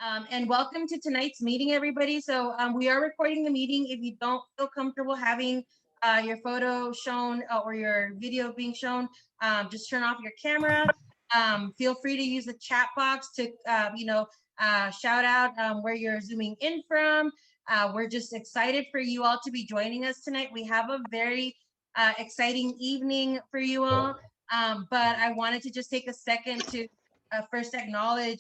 And welcome to tonight's meeting, everybody. So we are recording the meeting. If you don't feel comfortable having your photo shown or your video being shown, just turn off your camera. Feel free to use the chat box to, shout out where you're zooming in from. We're just excited for you all to be joining us tonight. We have a very exciting evening for you all. But I wanted to just take a second to first acknowledge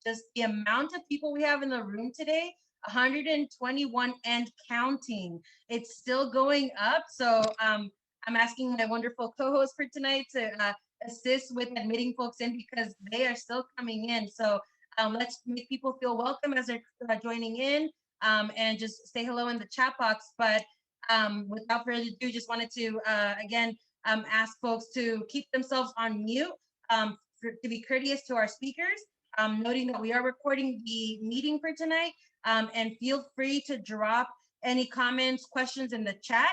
just the amount of people we have in the room today, 121 and counting. It's still going up. So I'm asking my wonderful co-host for tonight to assist with admitting folks in because they are still coming in. So let's make people feel welcome as they're joining in and just say hello in the chat box. But without further ado, just wanted to again ask folks to keep themselves on mute. To be courteous to our speakers, noting that we are recording the meeting for tonight, and feel free to drop any comments, questions in the chat.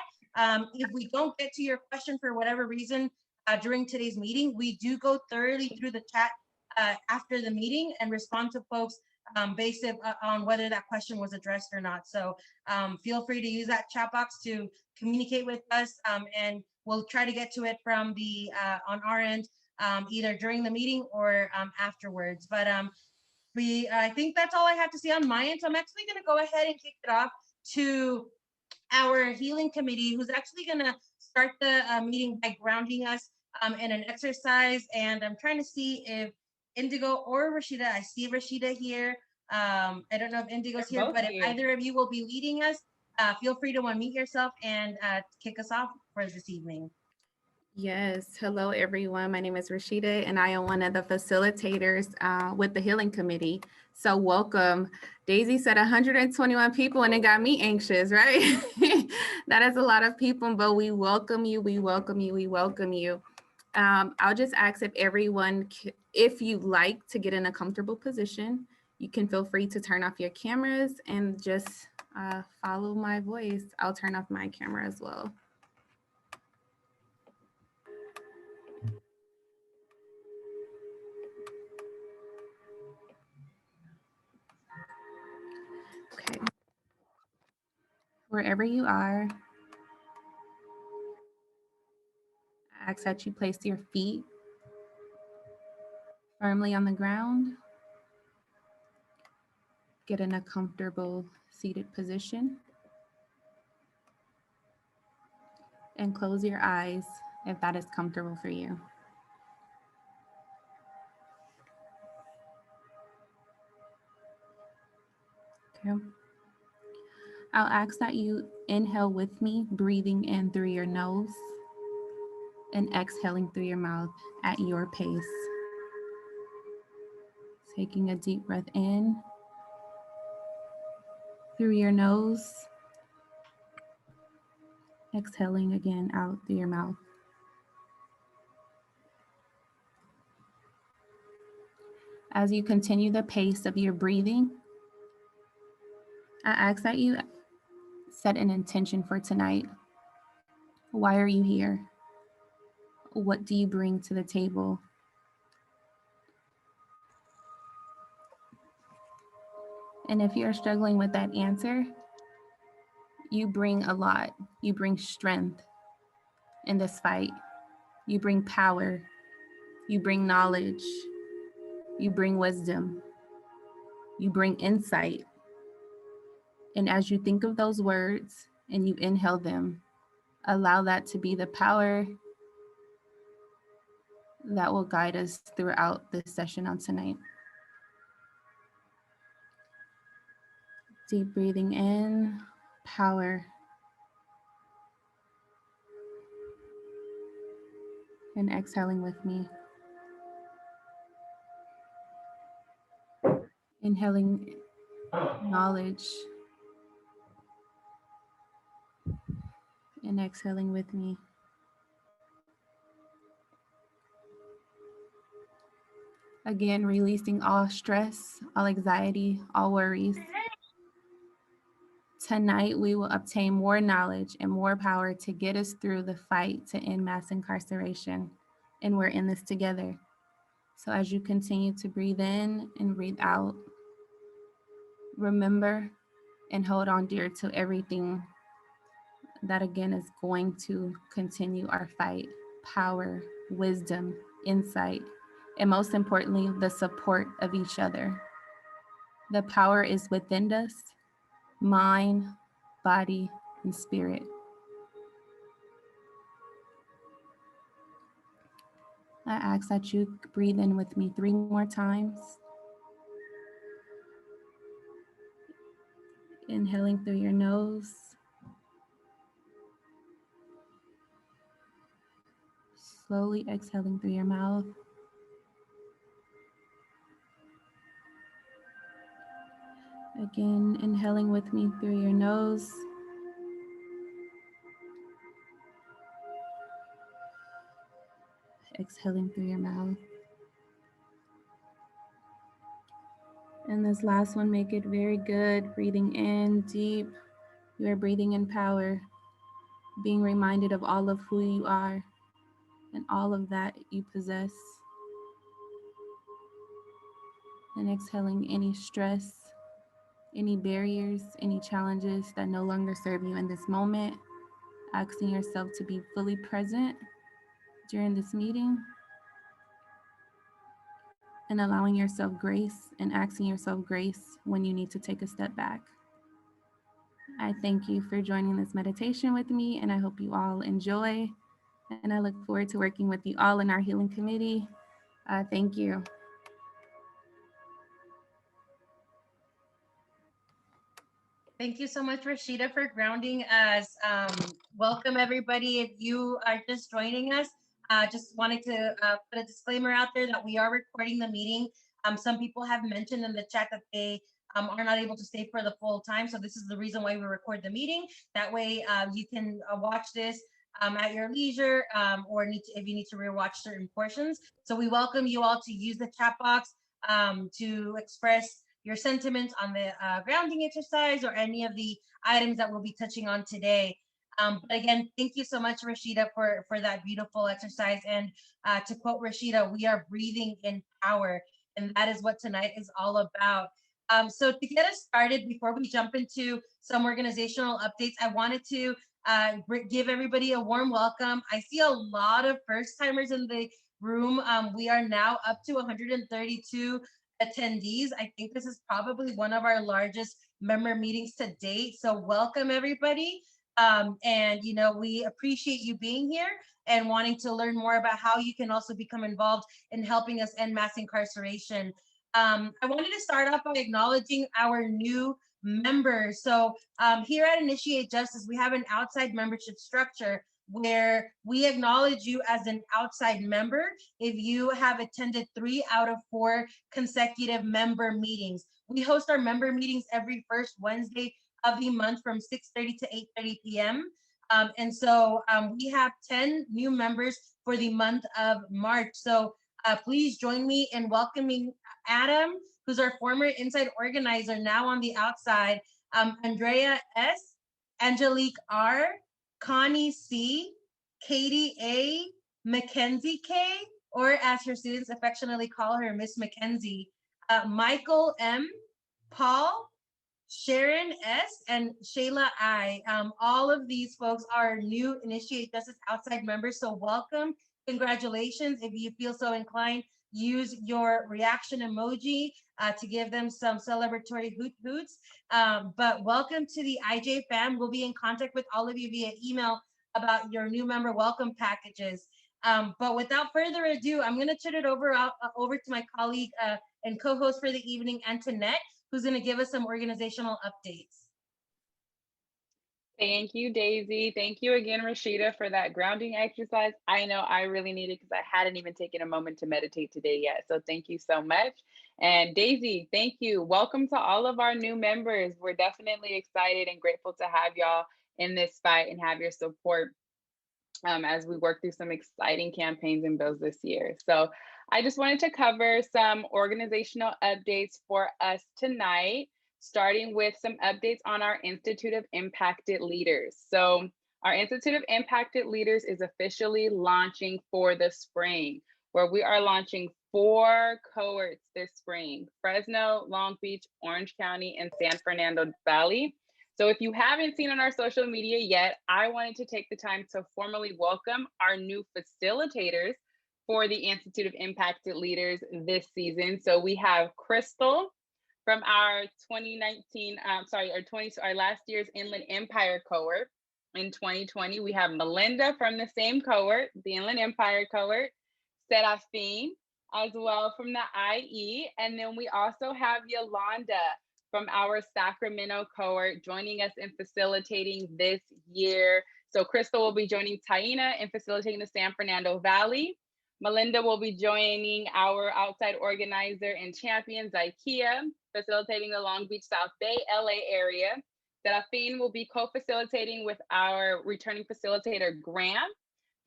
If we don't get to your question for whatever reason during today's meeting, we do go thoroughly through the chat after the meeting and respond to folks based on whether that question was addressed or not. So feel free to use that chat box to communicate with us, and we'll try to get to it from the on our end, either during the meeting or afterwards. But I think that's all I have to say on my end. So I'm actually going to go ahead and kick it off to our healing committee, who's actually going to start the meeting by grounding us in an exercise. And I'm trying to see if Indigo or Rashida, I see Rashida here. I don't know if Indigo's here, but if either of you will be leading us, feel free to unmute yourself and kick us off for this evening. Yes. Hello, everyone. My name is Rashida, and I am one of the facilitators with the Healing Committee. So welcome. Daisy said 121 people, and it got me anxious, right? That is a lot of people, but we welcome you. We welcome you. We welcome you. I'll just ask if everyone, if you like to get in a comfortable position, you can feel free to turn off your cameras and just follow my voice. I'll turn off my camera as well. Okay. Wherever you are, I ask that you place your feet firmly on the ground. Get in a comfortable seated position. And close your eyes if that is comfortable for you. Okay. I'll ask that you inhale with me, breathing in through your nose and exhaling through your mouth at your pace. Taking a deep breath in through your nose, exhaling again out through your mouth. As you continue the pace of your breathing, I ask that you set an intention for tonight. Why are you here? What do you bring to the table? And if you're struggling with that answer, you bring a lot. You bring strength in this fight. You bring power. You bring knowledge. You bring wisdom. You bring insight. And as you think of those words and you inhale them, allow that to be the power that will guide us throughout this session on tonight. Deep breathing in, power. And exhaling with me. Inhaling knowledge. And exhaling with me. Again, releasing all stress, all anxiety, all worries. Tonight, we will obtain more knowledge and more power to get us through the fight to end mass incarceration. And we're in this together. So as you continue to breathe in and breathe out, remember and hold on dear to everything that again is going to continue our fight: power, wisdom, insight, and most importantly, the support of each other. The power is within us: mind, body, and spirit. I ask that you breathe in with me 3 more times, inhaling through your nose, slowly exhaling through your mouth. Again, inhaling with me through your nose, exhaling through your mouth. And this last one, make it very good. Breathing in deep. You are breathing in power, being reminded of all of who you are and all of that you possess. And exhaling any stress, any barriers, any challenges that no longer serve you in this moment. Asking yourself to be fully present during this meeting and allowing yourself grace and asking yourself grace when you need to take a step back. I thank you for joining this meditation with me, and I hope you all enjoy. And I look forward to working with you all in our healing committee. Thank you. Thank you so much, Rashida, for grounding us. Welcome, everybody. If you are just joining us, just wanted to put a disclaimer out there that we are recording the meeting. Some people have mentioned in the chat that they are not able to stay for the full time. So this is the reason why we record the meeting. That way you can watch this at your leisure or if you need to rewatch certain portions. So we welcome you all to use the chat box to express your sentiments on the grounding exercise or any of the items that we'll be touching on today. But again, thank you so much, Rashida, for that beautiful exercise. And to quote Rashida, we are breathing in power. And that is what tonight is all about. So to get us started, before we jump into some organizational updates, I wanted to give everybody a warm welcome. I see a lot of first timers in the room. We are now up to 132 attendees. I think this is probably one of our largest member meetings to date. So welcome everybody. And we appreciate you being here and wanting to learn more about how you can also become involved in helping us end mass incarceration. I wanted to start off by acknowledging our new members. So here at Initiate Justice, we have an outside membership structure where we acknowledge you as an outside member if you have attended 3 out of 4 consecutive member meetings. We host our member meetings every first Wednesday of the month from 6:30 to 8:30 p.m. And so we have 10 new members for the month of March. So please join me in welcoming Adam, who's our former inside organizer, now on the outside, Andrea S., Angelique R., Connie C., Katie A., Mackenzie K., or as her students affectionately call her, Miss Mackenzie, Michael M., Paul, Sharon S., and Shayla I. All of these folks are new Initiate Justice outside members, so welcome. Congratulations. If you feel so inclined, use your reaction emoji to give them some celebratory hoot hoots. But welcome to the IJ fam. We'll be in contact with all of you via email about your new member welcome packages. But without further ado, I'm going to turn it over to my colleague and co-host for the evening, Antoinette, who's going to give us some organizational updates. Thank you, Daisy. Thank you again, Rashida, for that grounding exercise. I know I really need it because I hadn't even taken a moment to meditate today yet. So thank you so much. And Daisy, thank you. Welcome to all of our new members. We're definitely excited and grateful to have y'all in this fight and have your support as we work through some exciting campaigns and bills this year. So I just wanted to cover some organizational updates for us tonight, starting with some updates on our Institute of Impacted Leaders. So our Institute of Impacted Leaders is officially launching for the spring, where we are launching 4 cohorts this spring: Fresno, Long Beach, Orange County, and San Fernando Valley. So if you haven't seen on our social media yet, I wanted to take the time to formally welcome our new facilitators for the Institute of Impacted Leaders this season. So we have Crystal from our 2019, our last year's Inland Empire cohort. In 2020, we have Melinda from the same cohort, the Inland Empire cohort, Serafine as well from the IE, and then we also have Yolanda from our Sacramento cohort joining us in facilitating this year. So Crystal will be joining Taina in facilitating the San Fernando Valley. Melinda will be joining our outside organizer and champion, Zykia, facilitating the Long Beach, South Bay, LA area. Serafine will be co-facilitating with our returning facilitator, Graham,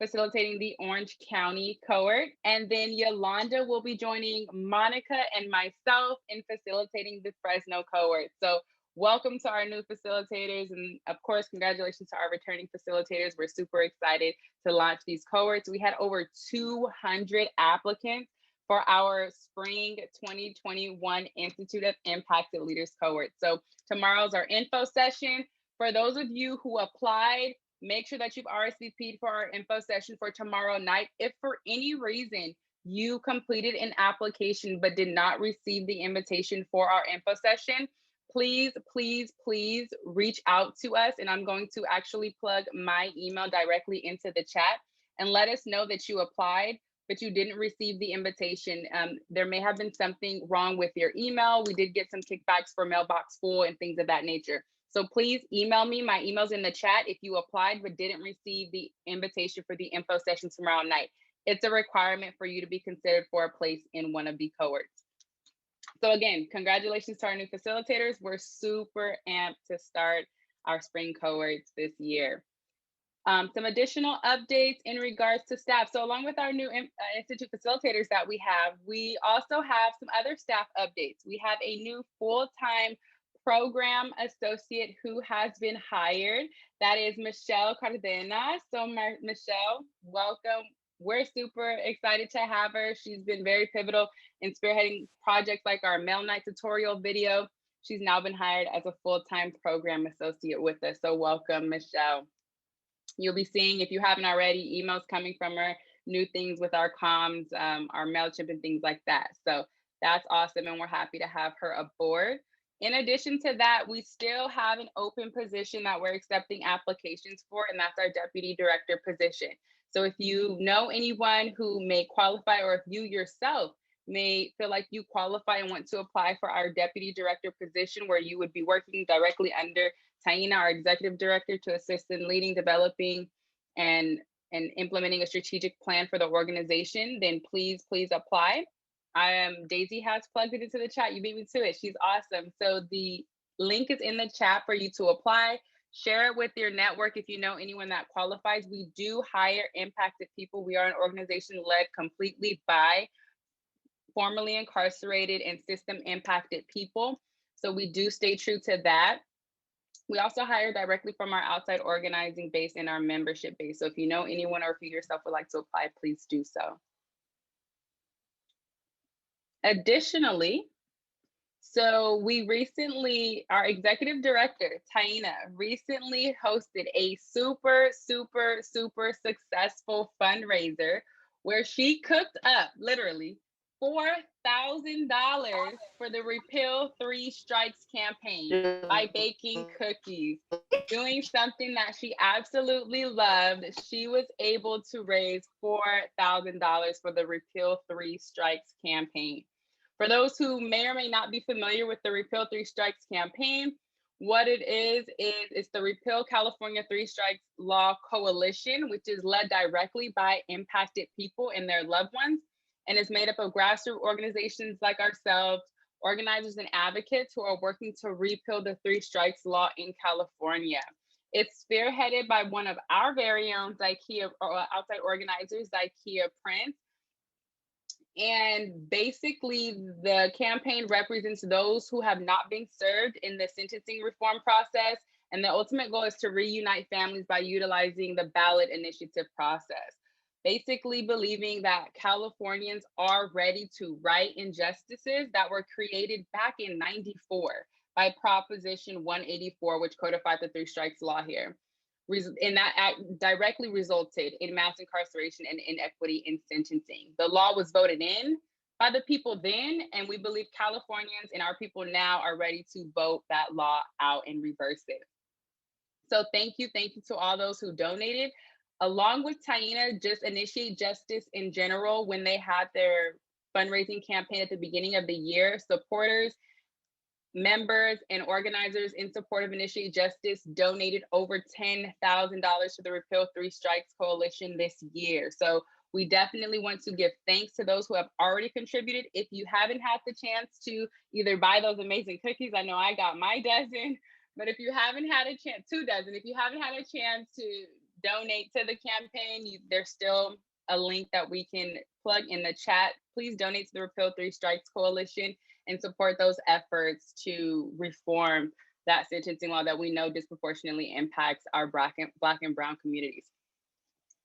facilitating the Orange County cohort. And then Yolanda will be joining Monica and myself in facilitating the Fresno cohort. So welcome to our new facilitators. And of course, congratulations to our returning facilitators. We're super excited to launch these cohorts. We had over 200 applicants for our spring 2021 Institute of Impacted Leaders cohort. So tomorrow's our info session. For those of you who applied, make sure that you've RSVP'd for our info session for tomorrow night. If for any reason you completed an application but did not receive the invitation for our info session, please, please, please reach out to us. And I'm going to actually plug my email directly into the chat and let us know that you applied, but you didn't receive the invitation. There may have been something wrong with your email. We did get some kickbacks for mailbox full and things of that nature. So please email me. My email's in the chat if you applied but didn't receive the invitation for the info session tomorrow night. It's a requirement for you to be considered for a place in one of the cohorts. So again, congratulations to our new facilitators. We're super amped to start our spring cohorts this year. Some additional updates in regards to staff. So along with our new Institute facilitators that we also have some other staff updates. We have a new full-time program associate who has been hired. That is Michelle Cardenas. So Michelle, welcome. We're super excited to have her. She's been very pivotal in spearheading projects like our Mail Night tutorial video. She's now been hired as a full-time program associate with us. So welcome, Michelle. You'll be seeing, if you haven't already, emails coming from her, new things with our comms, our MailChimp and things like that. So that's awesome, and we're happy to have her aboard. In addition to that, we still have an open position that we're accepting applications for, and that's our deputy director position. So if you know anyone who may qualify, or if you yourself may feel like you qualify and want to apply for our deputy director position, where you would be working directly under Taina, our executive director, to assist in leading, developing, and implementing a strategic plan for the organization, then please apply. Daisy has plugged it into the chat. You beat me to it. She's awesome. So the link is in the chat for you to apply. Share it with your network if you know anyone that qualifies. We do hire impacted people. We are an organization led completely by formerly incarcerated and system impacted people. So we do stay true to that. We also hire directly from our outside organizing base and our membership base. So if you know anyone, or if you yourself would like to apply, please do so. Additionally, so our executive director, Taina, recently hosted a super successful fundraiser where she cooked up literally $4,000 for the Repeal 3 Strikes campaign by baking cookies, doing something that she absolutely loved. She was able to raise $4,000 for the Repeal 3 Strikes campaign. For those who may or may not be familiar with the Repeal 3 Strikes campaign, what it is it's the Repeal California 3 Strikes Law Coalition, which is led directly by impacted people and their loved ones, and is made up of grassroots organizations like ourselves, organizers and advocates who are working to repeal the 3 Strikes law in California. It's spearheaded by one of our very own Zykia, outside organizers, Zykia Prince. And basically, the campaign represents those who have not been served in the sentencing reform process. And the ultimate goal is to reunite families by utilizing the ballot initiative process. basically believing that Californians are ready to right injustices that were created back in '94 by Proposition 184, which codified the three strikes law here. And that act directly resulted in mass incarceration and inequity in sentencing. The law was voted in by the people then, and we believe Californians and our people now are ready to vote that law out and reverse it. So thank you to all those who donated. Along with Taina, just Initiate Justice in general, when they had their fundraising campaign at the beginning of the year, supporters, members, and organizers in support of Initiate Justice donated over $10,000 to the Repeal Three Strikes Coalition this year. So we definitely want to give thanks to those who have already contributed. If you haven't had the chance to either buy those amazing cookies, I know I got my dozen, but if you haven't had a chance, 2 dozen, if you haven't had a chance to donate to the campaign, there's still a link that we can plug in the chat. Please donate to the Repeal Three Strikes Coalition and support those efforts to reform that sentencing law that we know disproportionately impacts our Black and Brown communities.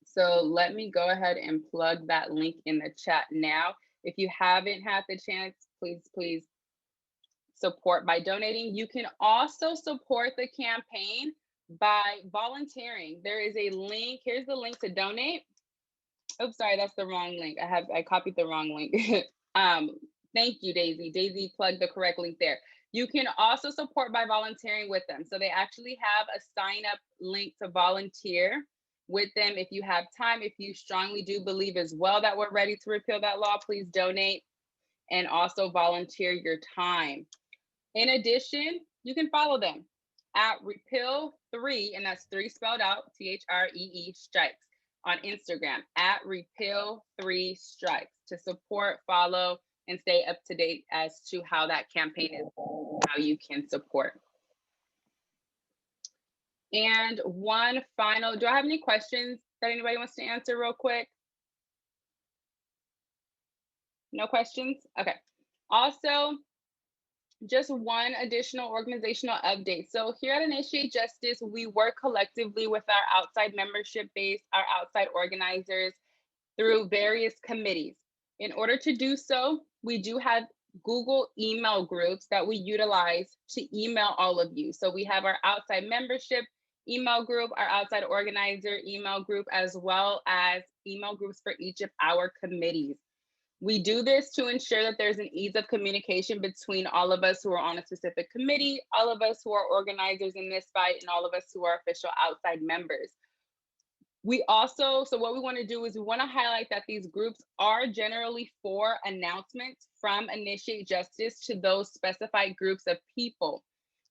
So let me go ahead and plug that link in the chat now. If you haven't had the chance, please support by donating. You can also support the campaign by volunteering. There is a link. Here's the link to donate. Oops, sorry, that's the wrong link. I copied the wrong link. Thank you, Daisy. Daisy plugged the correct link there. You can also support by volunteering with them. So they actually have a sign up link to volunteer with them if you have time. If you strongly do believe as well that we're ready to repeal that law, please donate and also volunteer your time. In addition, you can follow them at Repeal3, and that's 3 spelled out, THREE strikes, on Instagram at Repeal3 strikes to support, follow, and stay up to date as to how that campaign is, how you can support. And one final, do I have any questions that anybody wants to answer real quick? No questions? Okay. Also, just one additional organizational update. So here at Initiate Justice, we work collectively with our outside membership base, our outside organizers through various committees. In order to do so, we do have Google email groups that we utilize to email all of you. So we have our outside membership email group, our outside organizer email group, as well as email groups for each of our committees. We do this to ensure that there's an ease of communication between all of us who are on a specific committee, all of us who are organizers in this fight, and all of us who are official outside members. We also, so what we want to do is we want to highlight that these groups are generally for announcements from Initiate Justice to those specified groups of people.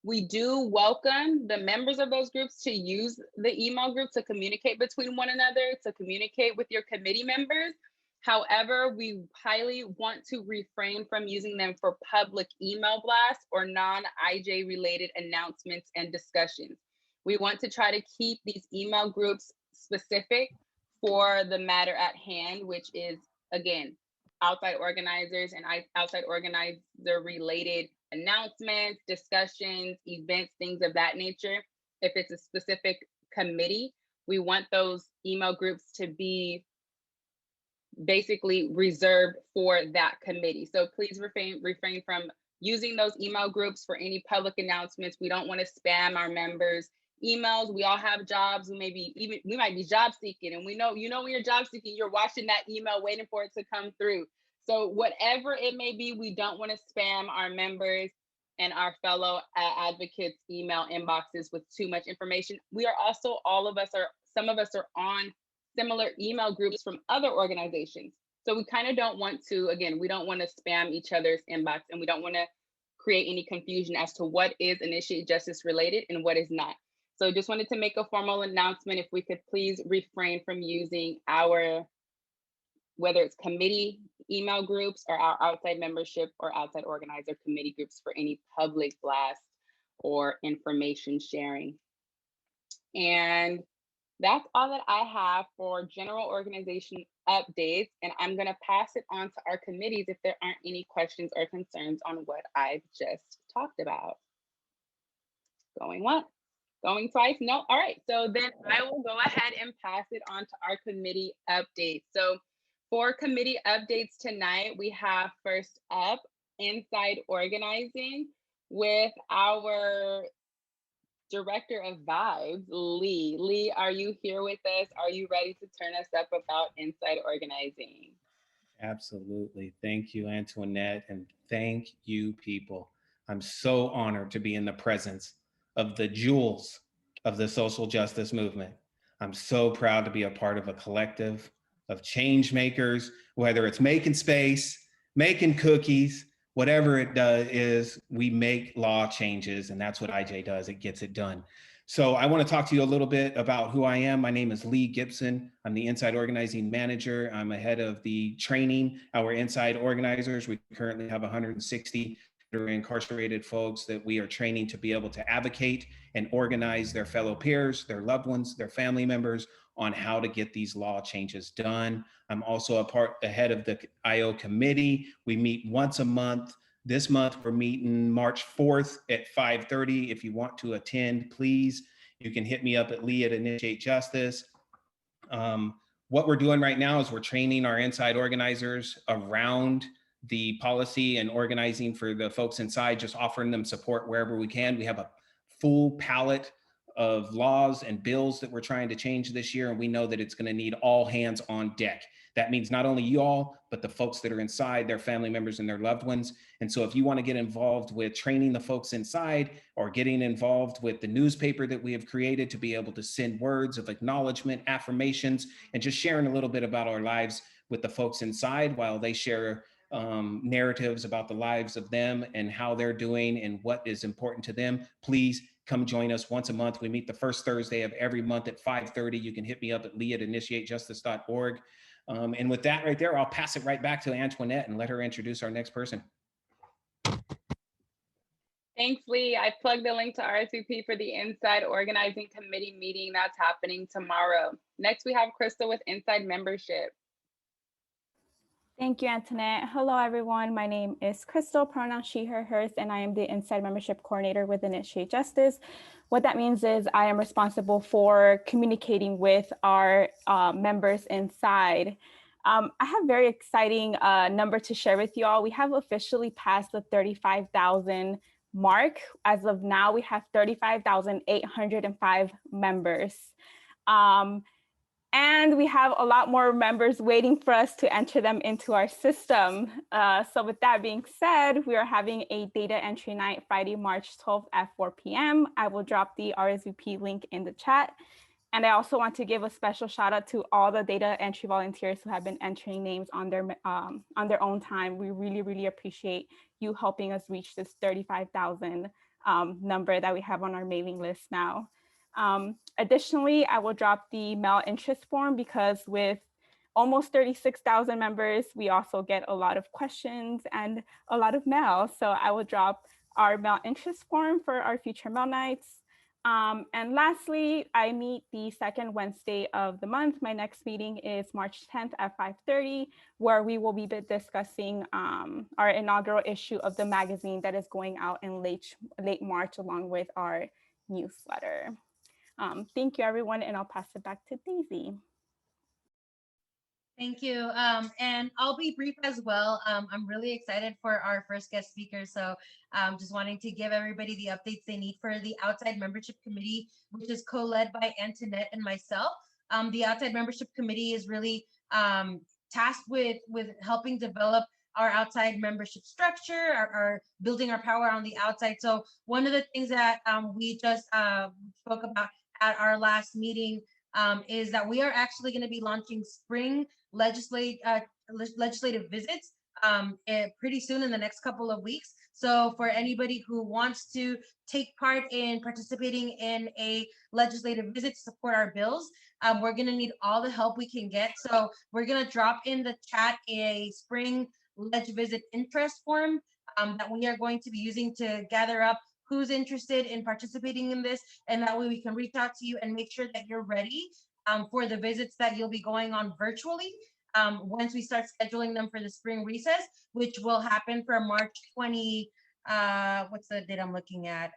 We do welcome the members of those groups to use the email group to communicate between one another, to communicate with your committee members. However, we highly want to refrain from using them for public email blasts or non-IJ related announcements and discussions. We want to try to keep these email groups specific for the matter at hand, which is, again, outside organizers and outside organizer related announcements, discussions, events, things of that nature. If it's a specific committee, we want those email groups to be basically reserved for that committee. So please refrain from using those email groups for any public announcements. We don't want to spam our members' emails. We all have jobs. We might be job seeking, and we know, when you're job seeking, you're watching that email waiting for it to come through. So whatever it may be, we don't want to spam our members and our fellow advocates' email inboxes with too much information. We are also, some of us are on similar email groups from other organizations. So we kind of don't want to, again, we don't want to spam each other's inbox, and we don't want to create any confusion as to what is Initiate Justice related and what is not. So just wanted to make a formal announcement. If we could please refrain from using our, whether it's committee email groups or our outside membership or outside organizer committee groups for any public blast or information sharing. And that's all that I have for general organization updates. And I'm going to pass it on to our committees if there aren't any questions or concerns on what I've just talked about. Going once, Going twice? No. All right. So then I will go ahead and pass it on to our committee updates. So for committee updates tonight, we have first up inside organizing with our director of vibes, Lee. Lee, are you here with us? Are you ready to turn us up about inside organizing? Absolutely. Thank you, Antoinette, and thank you, people. I'm so honored to be in the presence of the jewels of the social justice movement. I'm so proud to be a part of a collective of change makers, whether it's making space, making cookies, whatever it does is we make law changes, and that's what IJ does. It gets it done. So I want to talk to you a little bit about who I am. My name is Lee Gibson. I'm the Inside Organizing Manager. I'm ahead of the training our inside organizers. We currently have 160 that are incarcerated folks that we are training to be able to advocate and organize their fellow peers, their loved ones, their family members on how to get these law changes done. I'm also ahead of the IO committee. We meet once a month. This month, we're meeting March 4th at 5:30. If you want to attend, please, you can hit me up at Lee at Initiate Justice. What we're doing right now is we're training our inside organizers around the policy and organizing for the folks inside, just offering them support wherever we can. We have a full palette of laws and bills that we're trying to change this year, and we know that it's going to need all hands on deck. That means not only you all, but the folks that are inside, their family members and their loved ones. And so if you want to get involved with training the folks inside or getting involved with the newspaper that we have created to be able to send words of acknowledgement, affirmations, and just sharing a little bit about our lives with the folks inside while they share narratives about the lives of them and how they're doing and what is important to them, please come join us once a month. We meet the first Thursday of every month at 5:30. You can hit me up at lee@initiatejustice.org. And with that right there, I'll pass it right back to Antoinette and let her introduce our next person. Thanks, Lee. I plugged the link to RSVP for the Inside Organizing Committee meeting that's happening tomorrow. Next, we have Crystal with Inside Membership. Thank you, Antoinette. Hello, everyone. My name is Crystal, pronoun she, her, hers, and I am the Inside Membership Coordinator with Initiate Justice. What that means is I am responsible for communicating with our members inside. I have a very exciting number to share with you all. We have officially passed the 35,000 mark. As of now, we have 35,805 members. And we have a lot more members waiting for us to enter them into our system. So with that being said, we are having a data entry night Friday, March 12th at 4 p.m. I will drop the RSVP link in the chat. And I also want to give a special shout out to all the data entry volunteers who have been entering names on their own time. We really, really appreciate you helping us reach this 35,000 number that we have on our mailing list now. Additionally, I will drop the mail interest form because with almost 36,000 members, we also get a lot of questions and a lot of mail. So I will drop our mail interest form for our future mail nights. And lastly, I meet the second Wednesday of the month. My next meeting is March 10th at 5:30, where we will be discussing our inaugural issue of the magazine that is going out in late March, along with our newsletter. Thank you, everyone, and I'll pass it back to Daisy. Thank you. And I'll be brief as well. I'm really excited for our first guest speaker. So just wanting to give everybody the updates they need for the Outside Membership Committee, which is co-led by Antoinette and myself. The Outside Membership Committee is really tasked with helping develop our outside membership structure, our building our power on the outside. So one of the things that we just spoke about at our last meeting is that we are actually going to be launching spring legislative visits pretty soon in the next couple of weeks. So for anybody who wants to take part in participating in a legislative visit to support our bills, we're going to need all the help we can get. So we're going to drop in the chat a spring leg visit interest form that we are going to be using to gather up who's interested in participating in this, and that way we can reach out to you and make sure that you're ready for the visits that you'll be going on virtually once we start scheduling them for the spring recess, which will happen for March 20, what's the date I'm looking at?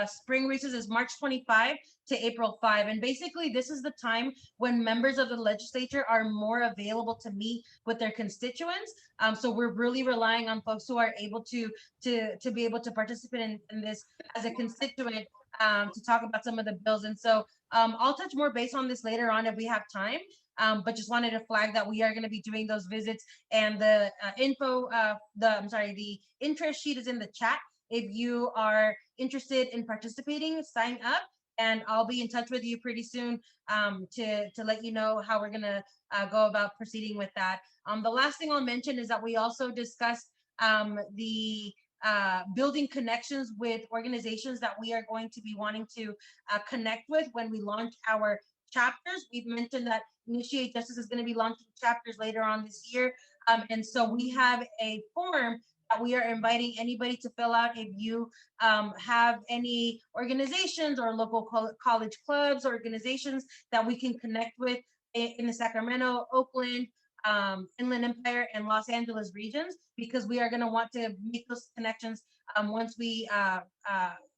spring recess is March 25 to April 5. And basically, this is the time when members of the legislature are more available to meet with their constituents. So we're really relying on folks who are able to be able to participate in this as a constituent to talk about some of the bills. And so I'll touch more base on this later on if we have time. But just wanted to flag that we are going to be doing those visits, and the the interest sheet is in the chat. If you are interested in participating, sign up, and I'll be in touch with you pretty soon to let you know how we're gonna go about proceeding with that. The last thing I'll mention is that we also discussed the building connections with organizations that we are going to be wanting to connect with when we launch our chapters. We've mentioned that Initiate Justice is going to be launching chapters later on this year. And so we have a form that we are inviting anybody to fill out. If you have any organizations or local college clubs, organizations that we can connect with in the Sacramento, Oakland, Inland Empire, and Los Angeles regions, because we are going to want to make those connections once we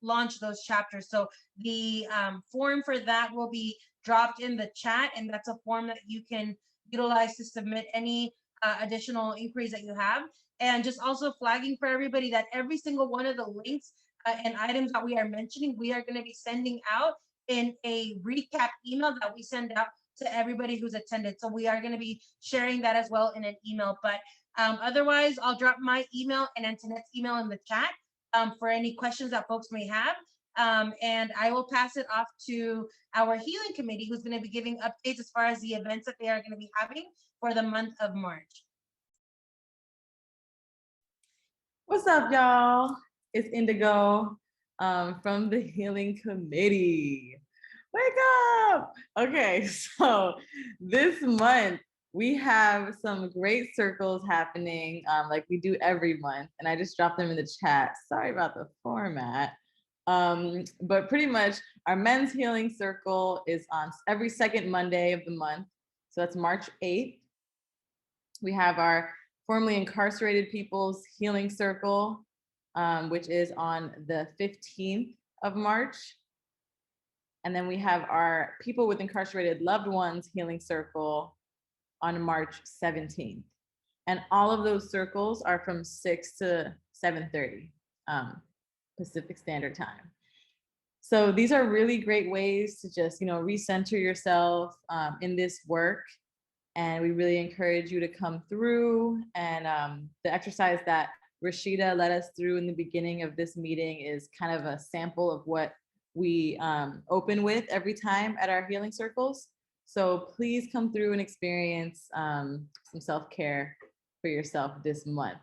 launch those chapters. So the form for that will be dropped in the chat, and that's a form that you can utilize to submit any additional inquiries that you have. And just also flagging for everybody that every single one of the links and items that we are mentioning, we are going to be sending out in a recap email that we send out to everybody who's attended. So we are going to be sharing that as well in an email. But otherwise, I'll drop my email and Antoinette's email in the chat for any questions that folks may have. And I will pass it off to our healing committee, who's going to be giving updates as far as the events that they are going to be having for the month of March. What's up, y'all? It's Indigo from the Healing Committee. Wake up! Okay, so this month we have some great circles happening like we do every month, and I just dropped them in the chat. Sorry about the format. But pretty much our men's healing circle is on every second Monday of the month. So that's March 8th. We have our formerly incarcerated people's healing circle, which is on the 15th of March. And then we have our people with incarcerated loved ones healing circle on March 17th. And all of those circles are from 6 to 7:30 Pacific Standard Time. So these are really great ways to just, recenter yourself in this work. And we really encourage you to come through. And the exercise that Rashida led us through in the beginning of this meeting is kind of a sample of what we open with every time at our healing circles. So please come through and experience some self-care for yourself this month.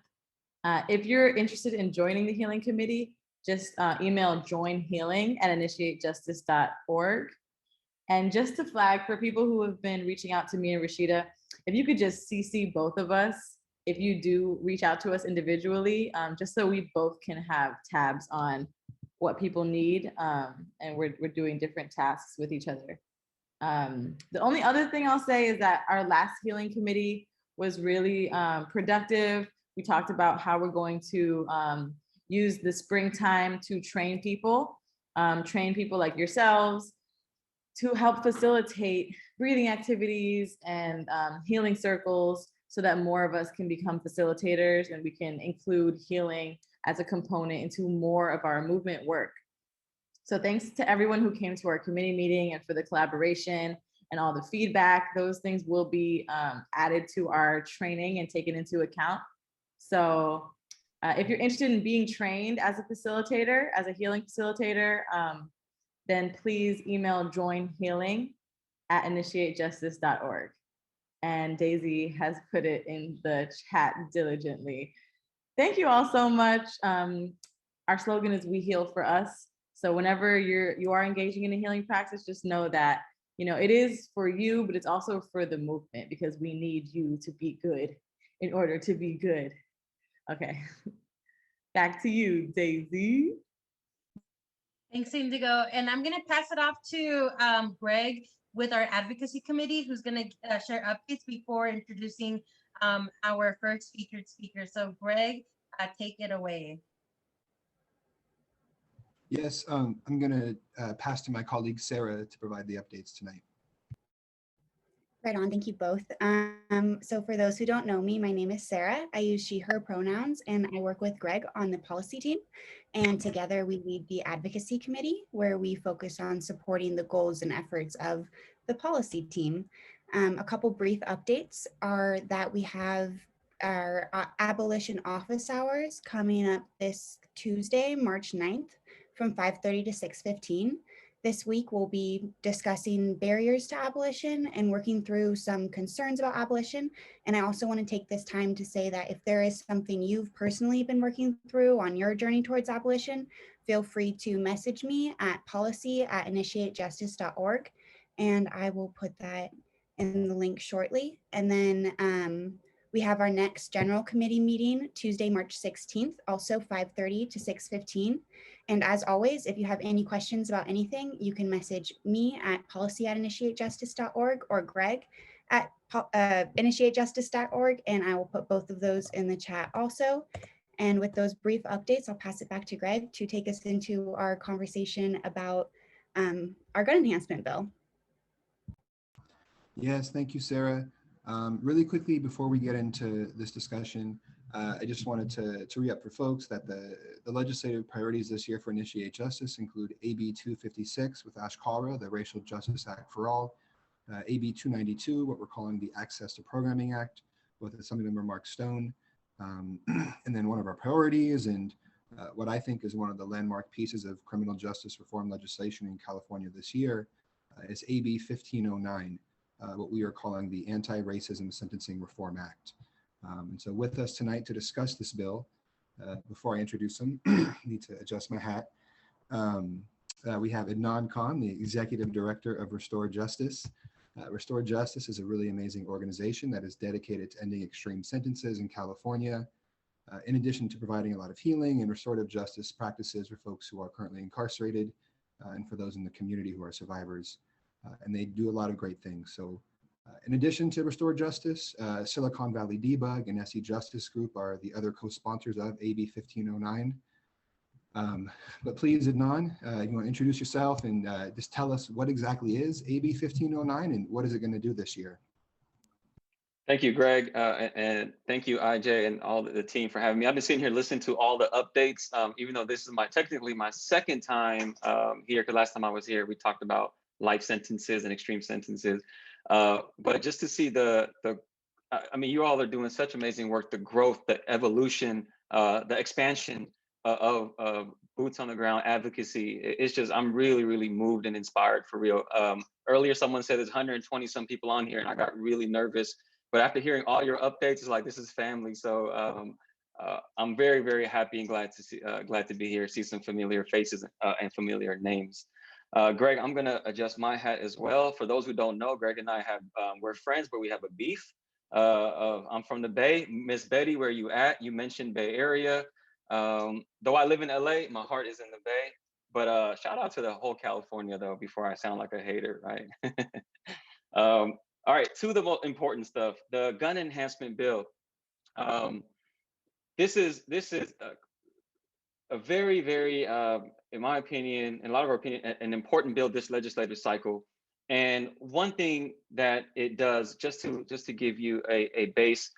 If you're interested in joining the Healing Committee, just email joinhealing@initiatejustice.org. And just to flag for people who have been reaching out to me and Rashida, if you could just CC both of us, if you do reach out to us individually, just so we both can have tabs on what people need, and we're doing different tasks with each other. The only other thing I'll say is that our last healing committee was really productive. We talked about how we're going to use the springtime to train people like yourselves, to help facilitate breathing activities and healing circles so that more of us can become facilitators and we can include healing as a component into more of our movement work. So thanks to everyone who came to our committee meeting and for the collaboration and all the feedback. Those things will be added to our training and taken into account. So if you're interested in being trained as a facilitator, as a healing facilitator, then please email joinhealing@initiatejustice.org. And Daisy has put it in the chat diligently. Thank you all so much. Our slogan is "We heal for us." So whenever you are engaging in a healing practice, just know that it is for you, but it's also for the movement, because we need you to be good in order to be good. Okay, back to you, Daisy. Thanks, Indigo. And I'm going to pass it off to Greg with our advocacy committee, who's going to share updates before introducing our first featured speaker. So Greg, take it away. Yes, I'm going to pass to my colleague Sarah to provide the updates tonight. Right on, thank you both. So for those who don't know me, my name is Sarah. I use she, her pronouns, and I work with Greg on the policy team. And together we lead the advocacy committee, where we focus on supporting the goals and efforts of the policy team. A couple brief updates are that we have our abolition office hours coming up this Tuesday, March 9th from 5:30 to 6:15. This week, we'll be discussing barriers to abolition and working through some concerns about abolition. And I also want to take this time to say that if there is something you've personally been working through on your journey towards abolition, feel free to message me at policy@initiatejustice.org. And I will put that in the link shortly. And then we have our next general committee meeting Tuesday, March 16th, also 5:30 to 6:15. And as always, if you have any questions about anything, you can message me at policy@initiatejustice.org or Greg at initiatejustice.org, and I will put both of those in the chat also. And with those brief updates, I'll pass it back to Greg to take us into our conversation about our gun enhancement bill. Yes, thank you, Sarah. Really quickly, before we get into this discussion, I just wanted to re-up for folks that the legislative priorities this year for Initiate Justice include AB 256 with Ash Kalra, the Racial Justice Act for All, AB 292, what we're calling the Access to Programming Act, with Assemblymember Mark Stone, and then one of our priorities and what I think is one of the landmark pieces of criminal justice reform legislation in California this year is AB 1509. What we are calling the Anti-Racism Sentencing Reform Act. And so with us tonight to discuss this bill, before I introduce him, I need to adjust my hat. We have Adnan Khan, the Executive Director of Restore Justice. Restore Justice is a really amazing organization that is dedicated to ending extreme sentences in California, in addition to providing a lot of healing and restorative justice practices for folks who are currently incarcerated and for those in the community who are survivors. And they do a lot of great things. So in addition to Restore Justice, Silicon Valley Debug and SE Justice Group are the other co-sponsors of AB 1509. But please, Adnan, you want to introduce yourself and just tell us what exactly is AB 1509 and what is it going to do this year? Thank you, Greg, and thank you, IJ, and all the team for having me. I've been sitting here listening to all the updates, even though this is technically my second time here, because last time I was here, we talked about life sentences and extreme sentences. But just to see I mean, you all are doing such amazing work, the growth, the evolution, the expansion of boots on the ground advocacy. It's just, I'm really, really moved and inspired for real. Earlier, someone said there's 120 some people on here and I got really nervous. But after hearing all your updates, it's like, this is family. So I'm very, very happy and glad to be here, see some familiar faces and familiar names. Greg, I'm gonna adjust my hat as well. For those who don't know, Greg and I we're friends, but we have a beef. I'm from the Bay. Miss Betty, where you at? You mentioned Bay Area. Though I live in LA, my heart is in the Bay. But shout out to the whole California though, before I sound like a hater, right? All right, to the most important stuff, the gun enhancement bill. This is a very, very, in my opinion, in a lot of our opinion, an important bill this legislative cycle. And one thing that it does, just to give you a base,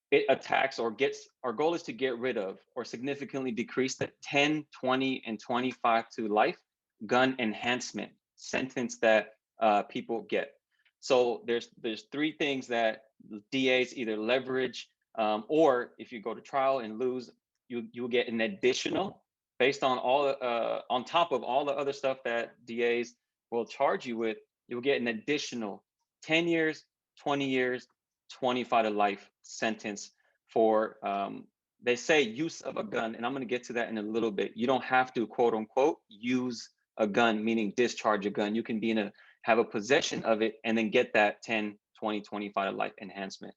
it attacks or our goal is to get rid of or significantly decrease the 10, 20, and 25 to life gun enhancement sentence that people get. So there's three things that DAs either leverage or if you go to trial and lose, you'll get an additional, based on on top of all the other stuff that DAs will charge you with, you'll get an additional 10 years, 20 years, 25 to life sentence for, they say use of a gun, and I'm gonna get to that in a little bit. You don't have to, quote unquote, use a gun, meaning discharge a gun. You can have a possession of it and then get that 10, 20, 25 to life enhancement.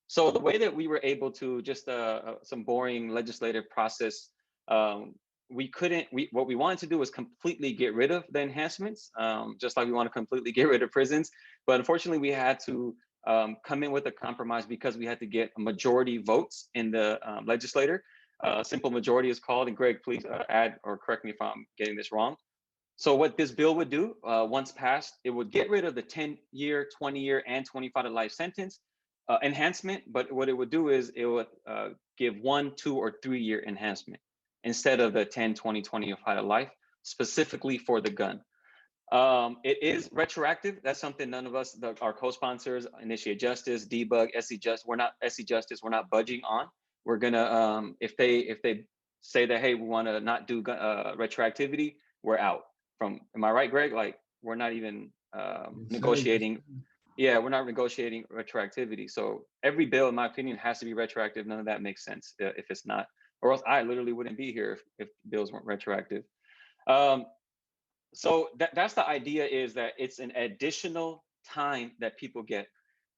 So the way that we were able to just some boring legislative process, what we wanted to do was completely get rid of the enhancements, just like we want to completely get rid of prisons. But unfortunately, we had to come in with a compromise because we had to get a majority votes in the legislature Simple majority is called, and Greg, please add or correct me if I'm getting this wrong. So what this bill would do, once passed, it would get rid of the 10-year, 20-year, and 25 to life sentence enhancement. But what it would do is it would give 1, 2, or 3-year enhancement instead of the 10, 20, 25 to life, specifically for the gun. It is retroactive. That's something none of us, our co-sponsors, Initiate Justice, Debug, SC Justice, we're not budging on. We're gonna, if they say that, hey, we want to not do retroactivity, we're out. Am I right, Greg? Like, we're not even negotiating. Yeah, we're not negotiating retroactivity. So every bill, in my opinion, has to be retroactive. None of that makes sense if it's not, or else I literally wouldn't be here if bills weren't retroactive. So that's the idea, is that it's an additional time that people get.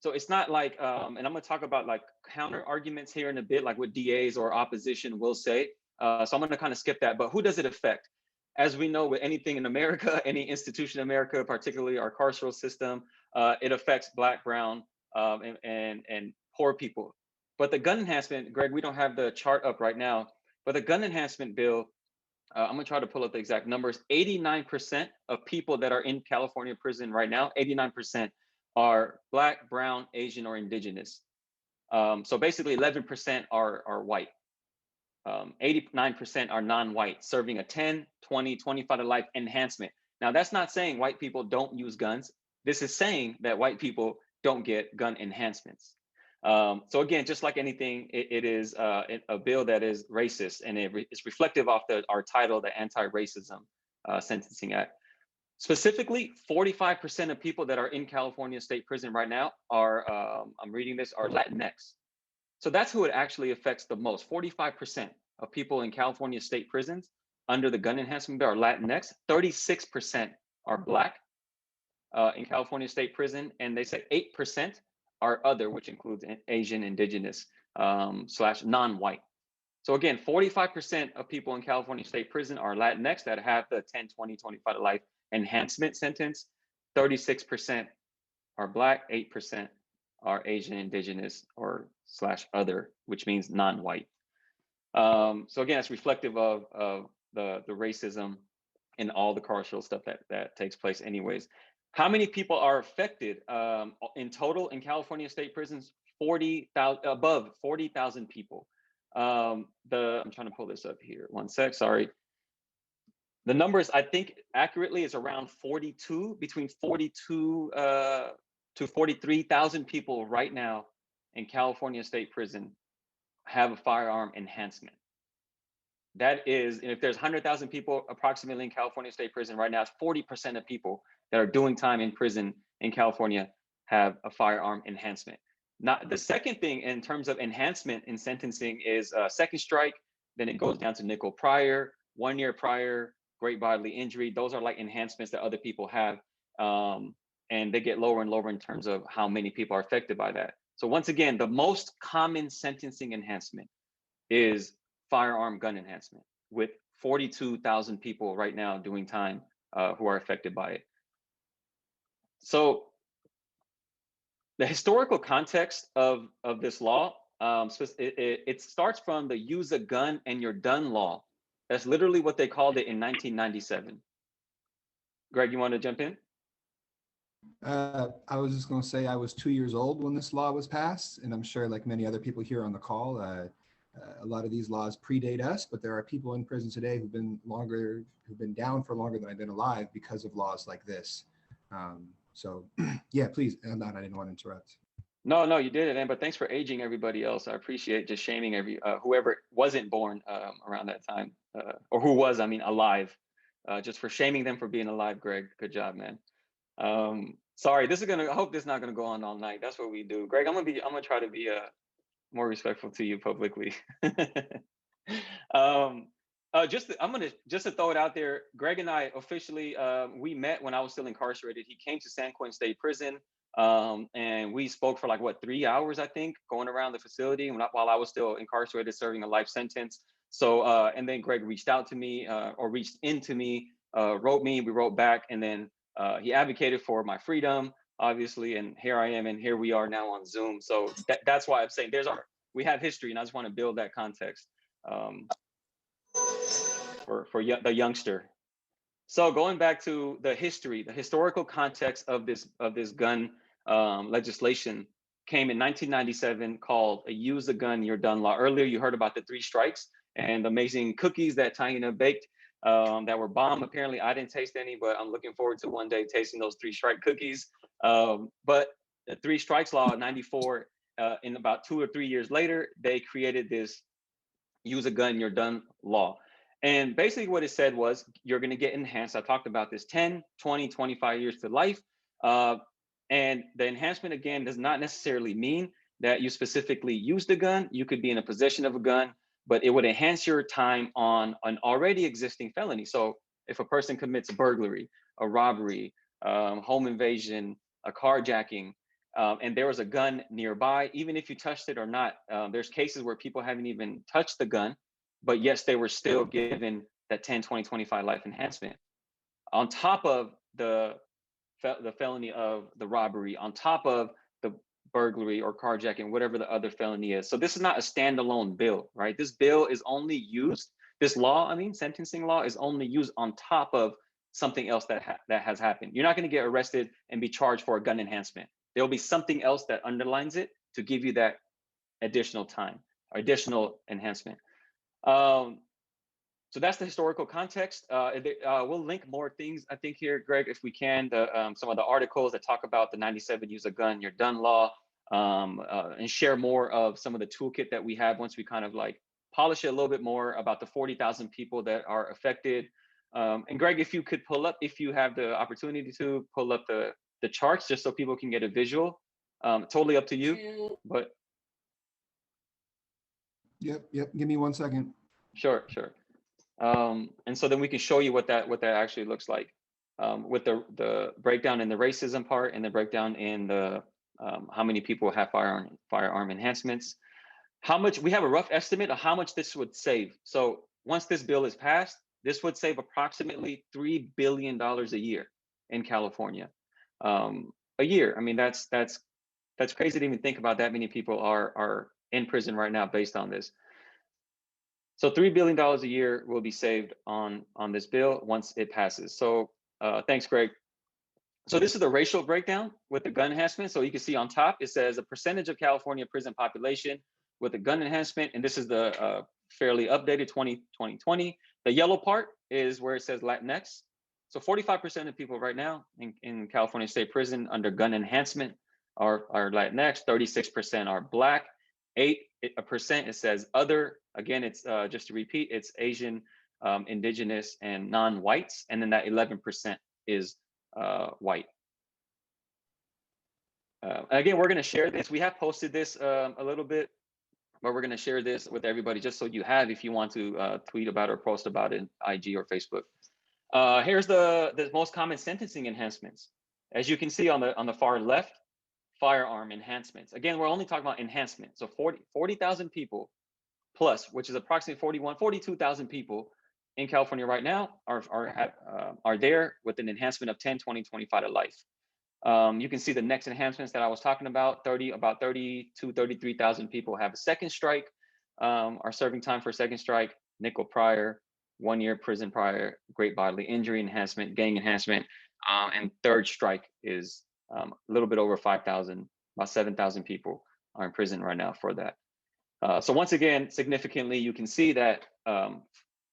So it's not like, and I'm gonna talk about like counter arguments here in a bit, like what DAs or opposition will say. So I'm gonna kind of skip that, but who does it affect? As we know, with anything in America, any institution in America, particularly our carceral system, it affects Black, brown, and poor people. But the gun enhancement, Greg, we don't have the chart up right now, but the gun enhancement bill, I'm gonna try to pull up the exact numbers. 89% of people that are in California prison right now, 89% are Black, brown, Asian, or indigenous. So basically 11% are white. 89% are non-white, serving a 10, 20, 25 to life enhancement. Now, that's not saying white people don't use guns. This is saying that white people don't get gun enhancements. So again, just like anything, it is a bill that is racist, and it's reflective of our title, the Anti-Racism Sentencing Act. Specifically, 45% of people that are in California state prison right now are, I'm reading this, are Latinx. So that's who it actually affects the most. 45% of people in California state prisons under the gun enhancement bill are Latinx. 36% are Black in California state prison, and they say 8% are other, which includes Asian, indigenous, / non-white. So again, 45% of people in California state prison are Latinx that have the 10, 20, 25 to life enhancement sentence. 36% are Black, 8% are Asian, indigenous, or / other, which means non-white. So again, it's reflective of the racism and all the carceral stuff that takes place anyways. How many people are affected in total in California state prisons? 40,000, above 40,000 people. I'm trying to pull this up here. One sec, sorry. The numbers, I think accurately, is around 42, between 42 to 43,000 people right now in California state prison have a firearm enhancement. That is, and if there's 100,000 people approximately in California state prison right now, it's 40% of people that are doing time in prison in California have a firearm enhancement. Now, the second thing in terms of enhancement in sentencing is second strike, then it goes down to nickel prior, 1 year prior, great bodily injury. Those are like enhancements that other people have. And they get lower and lower in terms of how many people are affected by that. So once again, the most common sentencing enhancement is firearm gun enhancement, with 42,000 people right now doing time who are affected by it. So the historical context of this law, it starts from the use a gun and you're done law. That's literally what they called it in 1997. Greg, you want to jump in? I was just going to say I was 2 years old when this law was passed, and I'm sure like many other people here on the call, a lot of these laws predate us, but there are people in prison today who've been down for longer than I've been alive because of laws like this. So yeah, please, I didn't want to interrupt. No, you did it, man. But thanks for aging everybody else. I appreciate just shaming whoever wasn't born around that time, or who was, alive, just for shaming them for being alive. Greg, good job, man. Sorry, I hope this is not gonna go on all night. That's what we do. Greg, I'm gonna try to be more respectful to you publicly. Just to throw it out there, Greg and I officially, we met when I was still incarcerated. He came to San Quentin State Prison, and we spoke for 3 hours, I think, going around the facility while I was still incarcerated, serving a life sentence. So, and then Greg reached out to me, or reached into me, wrote me, we wrote back, and then he advocated for my freedom, obviously, and here I am, and here we are now on Zoom. So that's why I'm saying we have history, and I just want to build that context. um, the youngster. So going back to the history, the historical context of this gun legislation came in 1997, called a "Use a Gun, You're Done" law. Earlier, you heard about the 3 strikes and the amazing cookies that Taina baked that were bomb. Apparently, I didn't taste any, but I'm looking forward to one day tasting those 3 strike cookies. But the 3 strikes law in '94, in about 2 or 3 years later, they created this "Use a Gun, You're Done" law. And basically what it said was, you're going to get enhanced. I talked about this 10, 20, 25 years to life. And the enhancement, again, does not necessarily mean that you specifically used a gun. You could be in a possession of a gun, but it would enhance your time on an already existing felony. So if a person commits a burglary, a robbery, home invasion, a carjacking, and there was a gun nearby, even if you touched it or not, there's cases where people haven't even touched the gun, but yes, they were still given that 10, 20, 25 life enhancement. On top of the felony of the robbery, on top of the burglary or carjacking, whatever the other felony is. So this is not a standalone bill, right? This bill is only used, this law, sentencing law, is only used on top of something else that has happened. You're not going to get arrested and be charged for a gun enhancement. There'll be something else that underlines it to give you that additional time or additional enhancement. So that's the historical context. We'll link more things, I think, here, Greg, if we can, some of the articles that talk about the '97 Use a Gun, You're Done law, and share more of some of the toolkit that we have once we kind of like polish it a little bit more about the 40,000 people that are affected. And Greg, if you could pull up, if you have the opportunity to pull up the charts, just so people can get a visual. Totally up to you, but. Yep. Give me 1 second. Sure. And so then we can show you what that actually looks like, with the breakdown in the racism part and the breakdown in the how many people have firearm enhancements. How much, we have a rough estimate of how much this would save. So once this bill is passed, this would save approximately $3 billion a year in California. A year. I mean, that's crazy to even think about. That many people are in prison right now based on this. So $3 billion a year will be saved on this bill once it passes. So thanks, Greg. So this is the racial breakdown with the gun enhancement. So you can see on top, it says a percentage of California prison population with a gun enhancement. And this is the fairly updated 2020. The yellow part is where it says Latinx. So 45% of people right now in California state prison under gun enhancement are Latinx, 36% are Black, 8% it says other. Again, it's just to repeat, it's Asian, indigenous, and non-whites. And then that 11% is white. Again, we're going to share this. We have posted this a little bit, but we're going to share this with everybody just so you have, if you want to tweet about or post about it in IG or Facebook. Here's the most common sentencing enhancements. As you can see on the far left, firearm enhancements. Again, we're only talking about enhancement. So 40,000 people plus, which is approximately 42,000 people in California right now are there with an enhancement of 10, 20, 25 to life. You can see the next enhancements that I was talking about. About 33,000 people have a second strike, are serving time for a second strike, nickel prior, 1 year prison prior, great bodily injury enhancement, gang enhancement, and third strike is a little bit over 5,000, about 7,000 people are in prison right now for that. So once again, significantly, you can see that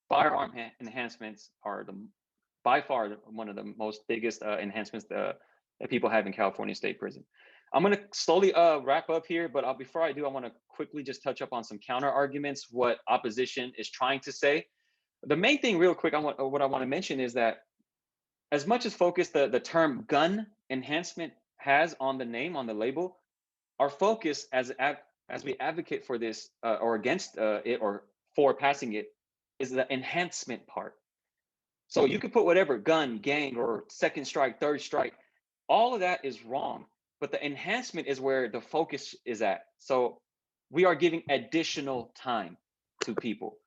firearm enhancements are by far one of the most biggest enhancements that people have in California State Prison. I'm going to slowly wrap up here, but before I do, I want to quickly just touch up on some counter arguments, what opposition is trying to say. The main thing, real quick, what I want to mention is that as much as focus the term gun enhancement has on the name, on the label, our focus as we advocate for this or against it or for passing it is the enhancement part. So you could put whatever, gun, gang, or second strike, third strike, all of that is wrong, but the enhancement is where the focus is at. So we are giving additional time to people.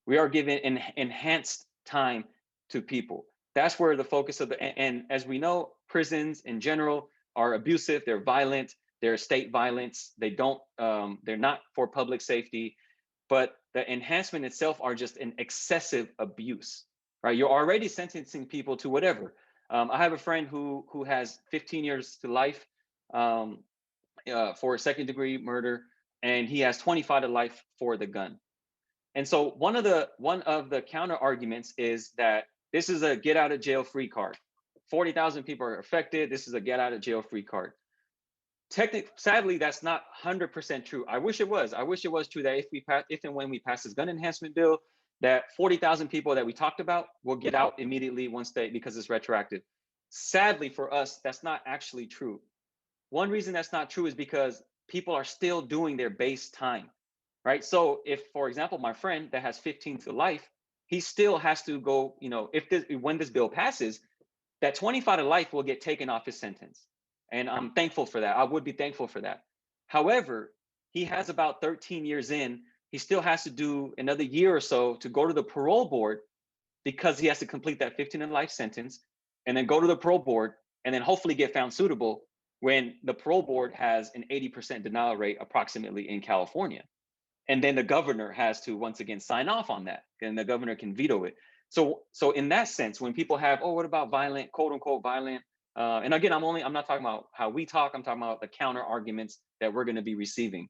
We are giving enhanced time to people. That's where the focus of and as we know, prisons in general are abusive, they're violent, they're state violence, they're not for public safety. but the enhancement itself are just an excessive abuse, right? You're already sentencing people to whatever. I have a friend who has 15 years to life for second degree murder, and he has 25 to life for the gun. And so one of the counter arguments is that this is a get out of jail free card. 40,000 people are affected. This is a get out of jail free card. Sadly, that's not 100% true. I wish it was. I wish it was true that if and when we pass this gun enhancement bill, that 40,000 people that we talked about will get out immediately because it's retroactive. Sadly for us, that's not actually true. One reason that's not true is because people are still doing their base time, right? So if, for example, my friend that has 15 to life, he still has to go, when this bill passes, that 25 to life will get taken off his sentence. And I'm thankful for that. I would be thankful for that. However, he has about 13 years in. He still has to do another year or so to go to the parole board because he has to complete that 15 to life sentence and then go to the parole board and then hopefully get found suitable when the parole board has an 80% denial rate approximately in California. And then the governor has to once again sign off on that, and the governor can veto it. So in that sense, when people have, what about violent, quote unquote violent, and again, I'm not talking about how we talk, I'm talking about the counter arguments that we're going to be receiving.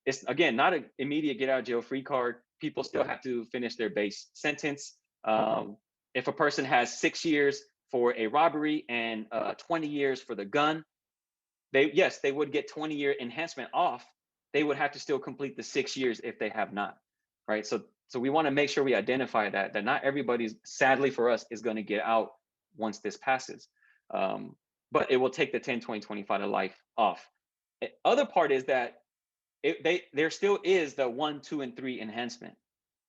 It's again, not an immediate get out of jail free card. People still have to finish their base sentence. If a person has 6 years for a robbery and 20 years for the gun, they would get 20-year enhancement off. They would have to still complete the 6 years if they have not, right? So we want to make sure we identify that not everybody's, sadly for us, is going to get out once this passes. But it will take the 10, 20, 25 to life off. The other part is that there still is the 1, 2, and 3 enhancement.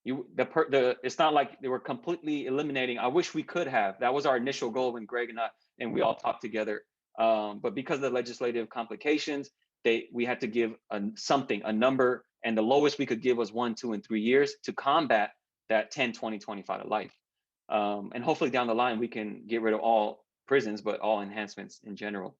It's not like they were completely eliminating. I wish we could have. That was our initial goal when Greg and we all talked together. But because of the legislative complications, we had to give a number, and the lowest we could give was 1, 2, and 3 years to combat that 10, 20, 25 to life. And hopefully down the line, we can get rid of all prisons, but all enhancements in general.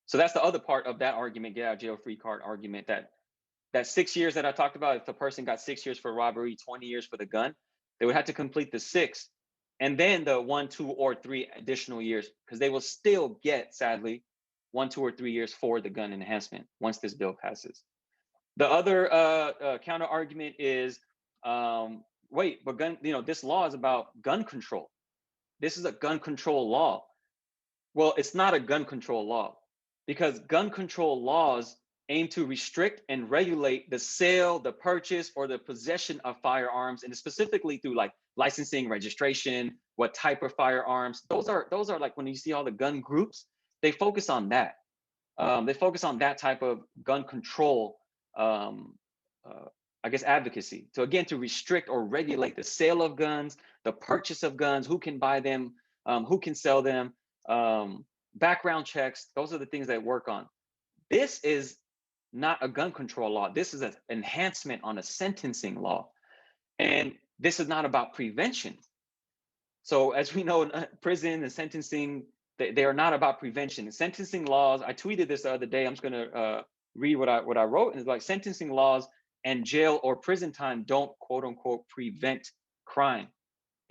So that's the other part of that argument, get out of jail free card argument, that 6 years that I talked about, if the person got 6 years for robbery, 20 years for the gun, they would have to complete the 6 and then the 1, 2, or 3 additional years, because they will still get, sadly, 1, 2, or 3 years for the gun enhancement once this bill passes. The other counter argument is, wait, but this law is about gun control. This is a gun control law. Well, it's not a gun control law, because gun control laws aim to restrict and regulate the sale, the purchase, or the possession of firearms, and specifically through like licensing, registration, what type of firearms. Those are like, when you see all the gun groups, they focus on that. They focus on that type of gun control, I guess, advocacy. So again, to restrict or regulate the sale of guns, the purchase of guns, who can buy them, who can sell them, background checks. Those are the things that work on. This is not a gun control law. This is an enhancement on a sentencing law. And this is not about prevention. So as we know, prison and sentencing, they are not about prevention. Sentencing laws, I tweeted this the other day, I'm just gonna read what I wrote, and it's like, sentencing laws and jail or prison time don't, quote unquote, prevent crime.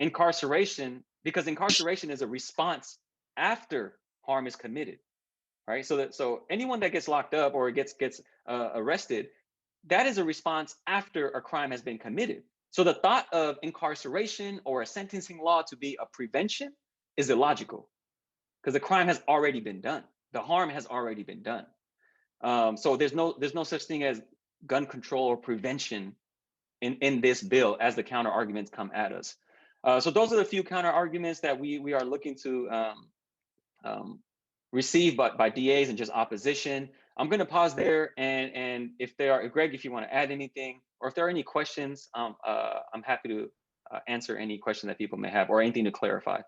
Incarceration, because incarceration is a response after harm is committed. Right, so anyone that gets locked up or gets arrested, that is a response after a crime has been committed. So the thought of incarceration or a sentencing law to be a prevention is illogical, because the crime has already been done. The harm has already been done. So there's no such thing as gun control or prevention in this bill as the counter arguments come at us. So those are the few counter arguments that we are looking to received by DAs and just opposition. I'm going to pause there, and if there are, Greg, if you want to add anything, or if there are any questions, I'm happy to answer any question that people may have, or anything to clarify.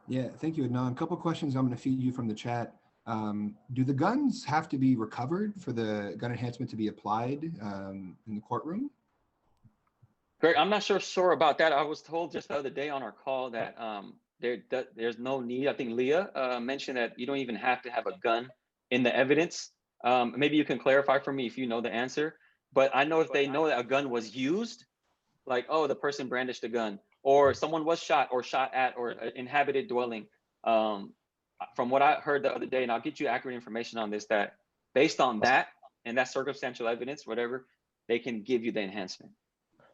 Yeah, thank you, Adnan. A couple questions I'm going to feed you from the chat. Do the guns have to be recovered for the gun enhancement to be applied in the courtroom? Greg, I'm not sure about that. I was told just the other day on our call that there's no need. I think Leah mentioned that you don't even have to have a gun in the evidence. Maybe you can clarify for me if you know the answer. But I know if they know that a gun was used, like, oh, the person brandished a gun, or someone was shot or shot at or inhabited dwelling. From what I heard the other day, and I'll get you accurate information on this, that based on that and that circumstantial evidence, whatever, they can give you the enhancement.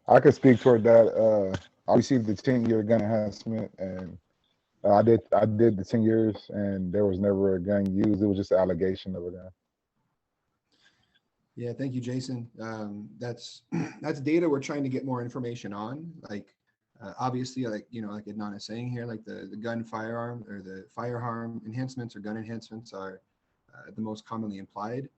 I could speak toward that. I received the 10-year gun enhancement, and I did the 10 years, and there was never a gun used. It was just an allegation of a gun. Yeah, thank you, Jason. That's that's data we're trying to get more information on. Like, obviously, like like Adnan is saying here, like the gun firearm or the firearm enhancements or gun enhancements are the most commonly implied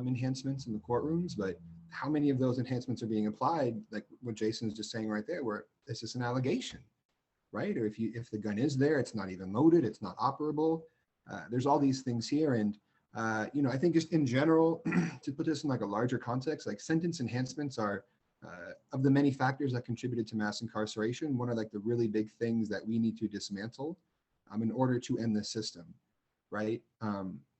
enhancements in the courtrooms. But how many of those enhancements are being applied? Like what Jason is just saying right there, where it's just an allegation, right? Or if the gun is there, it's not even loaded, it's not operable. There's all these things here, and I think just in general, to put this in like a larger context, like sentence enhancements are of the many factors that contributed to mass incarceration, one of like the really big things that we need to dismantle in order to end the system, right?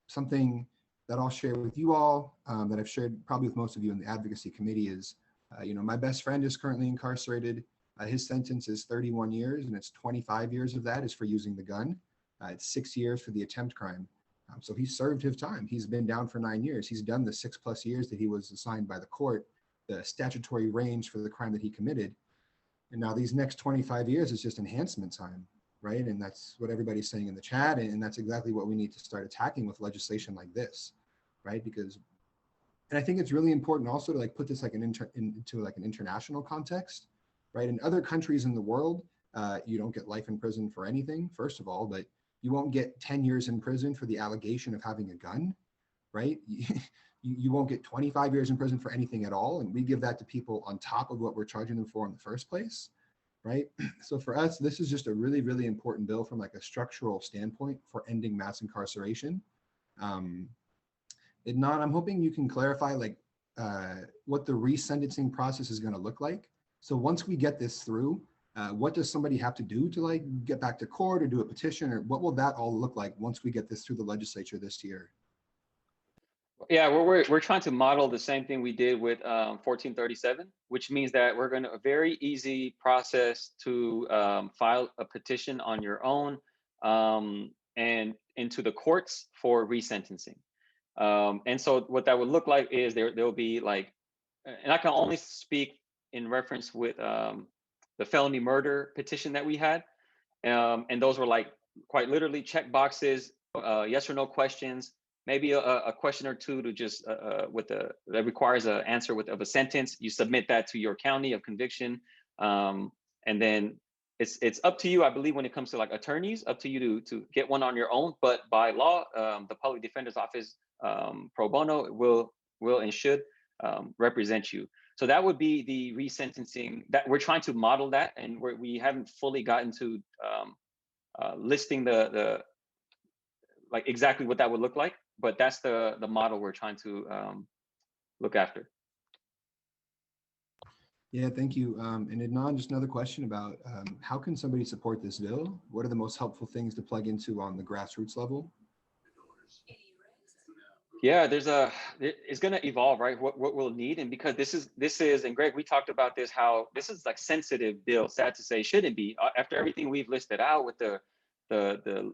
Something that I'll share with you all, that I've shared probably with most of you in the advocacy committee is, my best friend is currently incarcerated. His sentence is 31 years, and it's 25 years of that is for using the gun. It's 6 years for the attempt crime. So he served his time. He's been down for 9 years. He's done the 6+ years that he was assigned by the court, the statutory range for the crime that he committed. And now these next 25 years is just enhancement time, right? And that's what everybody's saying in the chat. And that's exactly what we need to start attacking with legislation like this, right? Because, and I think it's really important also to like put this like into like an international context, right? In other countries in the world, you don't get life in prison for anything, first of all, but you won't get 10 years in prison for the allegation of having a gun, right? You won't get 25 years in prison for anything at all. And we give that to people on top of what we're charging them for in the first place, right? So for us, this is just a really, really important bill from like a structural standpoint for ending mass incarceration. Adnan, I'm hoping you can clarify like what the resentencing process is gonna look like. So once we get this through, what does somebody have to do to like get back to court or do a petition, or what will that all look like once we get this through the legislature this year? Yeah, we're trying to model the same thing we did with 1437, which means that we're going to a very easy process to file a petition on your own and into the courts for resentencing. And so what that would look like is there'll be like, and I can only speak in reference with the felony murder petition that we had. And those were like quite literally check boxes, yes or no questions, maybe a question or two to just that requires an answer of a sentence. You submit that to your county of conviction. And then it's up to you, I believe, when it comes to like attorneys, up to you to get one on your own. But by law, the public defender's office pro bono will and should represent you. So that would be the resentencing that we're trying to model that, and we haven't fully gotten to listing the like exactly what that would look like, but that's the model we're trying to look after. Yeah, thank you. And Adnan, just another question about how can somebody support this bill? What are the most helpful things to plug into on the grassroots level? Yeah, it's going to evolve, right? What we'll need, and because this is, and Greg, we talked about this, how this is like sensitive bill, sad to say, shouldn't be, after everything we've listed out with the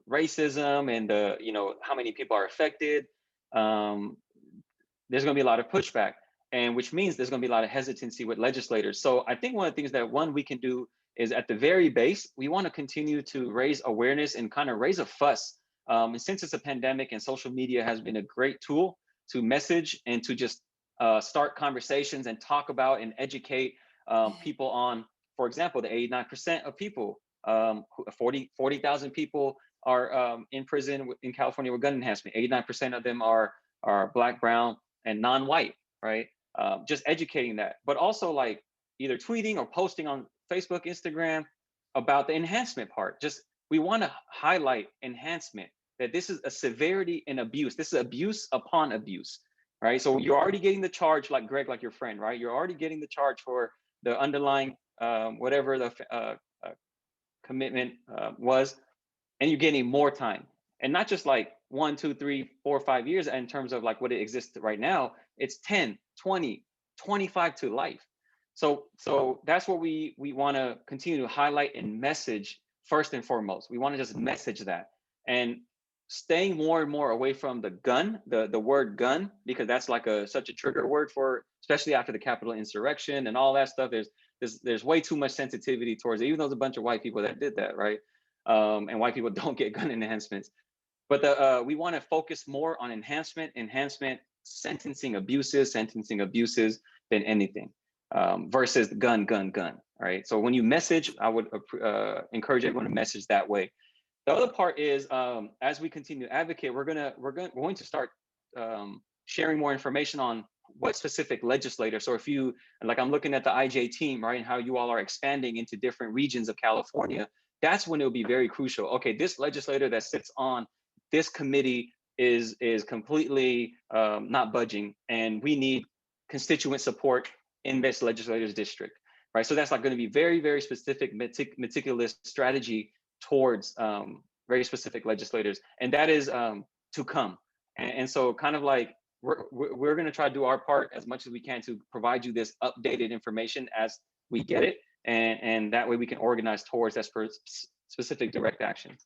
racism and the, how many people are affected. There's going to be a lot of pushback, and which means there's going to be a lot of hesitancy with legislators. So I think one of the things that we can do is at the very base, we want to continue to raise awareness and kind of raise a fuss. And since it's a pandemic and social media has been a great tool to message and to just start conversations and talk about and educate people on, for example, the 89% of people, 40,000 people are in prison in California with gun enhancement. 89% of them are Black, brown, and non-white, right? Just educating that, but also like either tweeting or posting on Facebook, Instagram about the enhancement part. Just, we want to highlight enhancement, that this is a severity in abuse. This is abuse upon abuse, right? So you're already getting the charge, like Greg, like your friend, right? You're already getting the charge for the underlying, whatever the commitment was, and you're getting more time. And not just like 1, 2, 3, 4, 5 years in terms of like what it exists right now. It's 10, 20, 25 to life. So that's what we want to continue to highlight and message first and foremost. We want to just message that, and staying more and more away from the gun, the word gun, because that's like such a trigger word for, especially after the Capitol insurrection and all that stuff. There's way too much sensitivity towards it, even though there's a bunch of white people that did that, right? And white people don't get gun enhancements. But we want to focus more on enhancement, sentencing abuses than anything, versus gun. Right. So when you message, I would encourage everyone to message that way. The other part is, as we continue to advocate, we're going to start sharing more information on what specific legislator. So if you, like, I'm looking at the IJ team, right, and how you all are expanding into different regions of California, that's when it'll be very crucial. Okay, this legislator that sits on this committee is completely not budging, and we need constituent support in this legislator's district, right? So that's like going to be very, very specific, meticulous strategy towards very specific legislators, and that is to come. And so kind of like we're going to try to do our part as much as we can to provide you this updated information as we get it, and that way we can organize towards that specific direct action.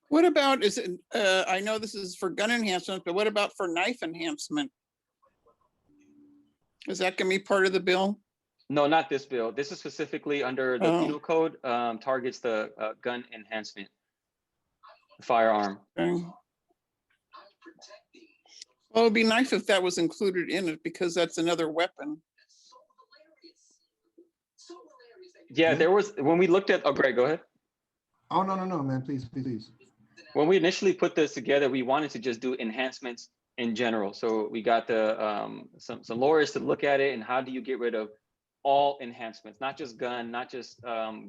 What about, is it, I know this is for gun enhancement, but what about for knife enhancement? Is that going to be part of the bill? No, not this bill. This is specifically under the penal code, targets the gun enhancement, firearm. Okay. Well, it'd be nice if that was included in it, because that's another weapon. Yeah, there was, when we looked at, oh, Greg, go ahead. Oh, no, man, please. When we initially put this together, we wanted to just do enhancements in general. So we got the some lawyers to look at it, and how do you get rid of all enhancements, not just gun, not just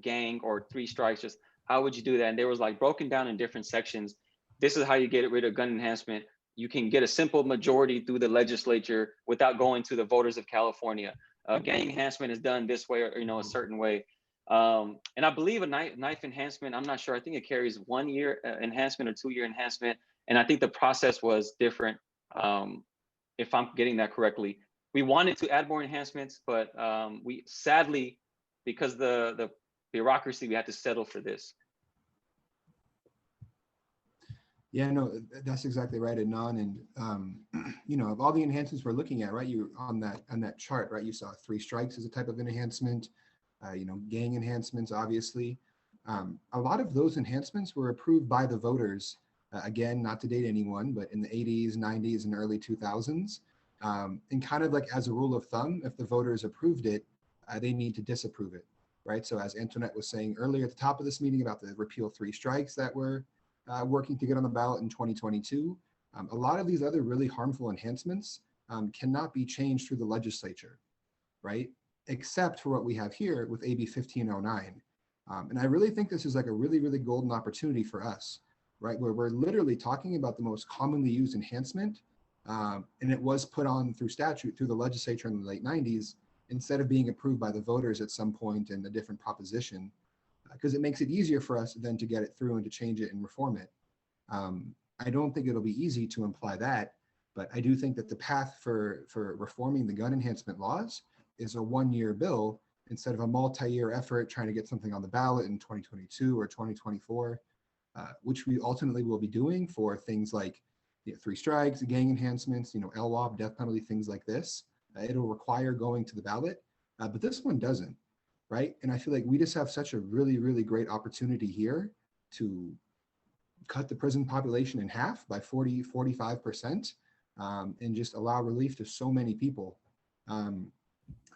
gang or 3 strikes, just how would you do that? And there was like broken down in different sections. This is how you get rid of gun enhancement. You can get a simple majority through the legislature without going to the voters of California. Gang enhancement is done this way, or a certain way. And I believe a knife enhancement, I'm not sure, I think it carries 1 year enhancement or 2 year enhancement. And I think the process was different, if I'm getting that correctly. We wanted to add more enhancements, but we sadly, because the bureaucracy, we had to settle for this. Yeah, no, that's exactly right, Adnan. And of all the enhancements we're looking at, right, you on that chart, right, you saw 3 strikes as a type of an enhancement, gang enhancements, obviously. A lot of those enhancements were approved by the voters, again, not to date anyone, but in the 80s, 90s, and early 2000s. And kind of like as a rule of thumb, if the voters approved it, they need to disapprove it, right? So as Antoinette was saying earlier at the top of this meeting about the repeal 3 strikes that we're working to get on the ballot in 2022, a lot of these other really harmful enhancements cannot be changed through the legislature, right? Except for what we have here with AB 1509. And I really think this is like a really, really golden opportunity for us, right? Where we're literally talking about the most commonly used enhancement, and it was put on through statute through the legislature in the late 90s, instead of being approved by the voters at some point in a different proposition, because it makes it easier for us then to get it through and to change it and reform it. I don't think it'll be easy to imply that, but I do think that the path for reforming the gun enhancement laws is a 1-year bill instead of a multi-year effort trying to get something on the ballot in 2022 or 2024, which we ultimately will be doing for things like 3 strikes, gang enhancements, LWOP, death penalty, things like this. It'll require going to the ballot, but this one doesn't, right? And I feel like we just have such a really, really great opportunity here to cut the prison population in half by 45%, and just allow relief to so many people.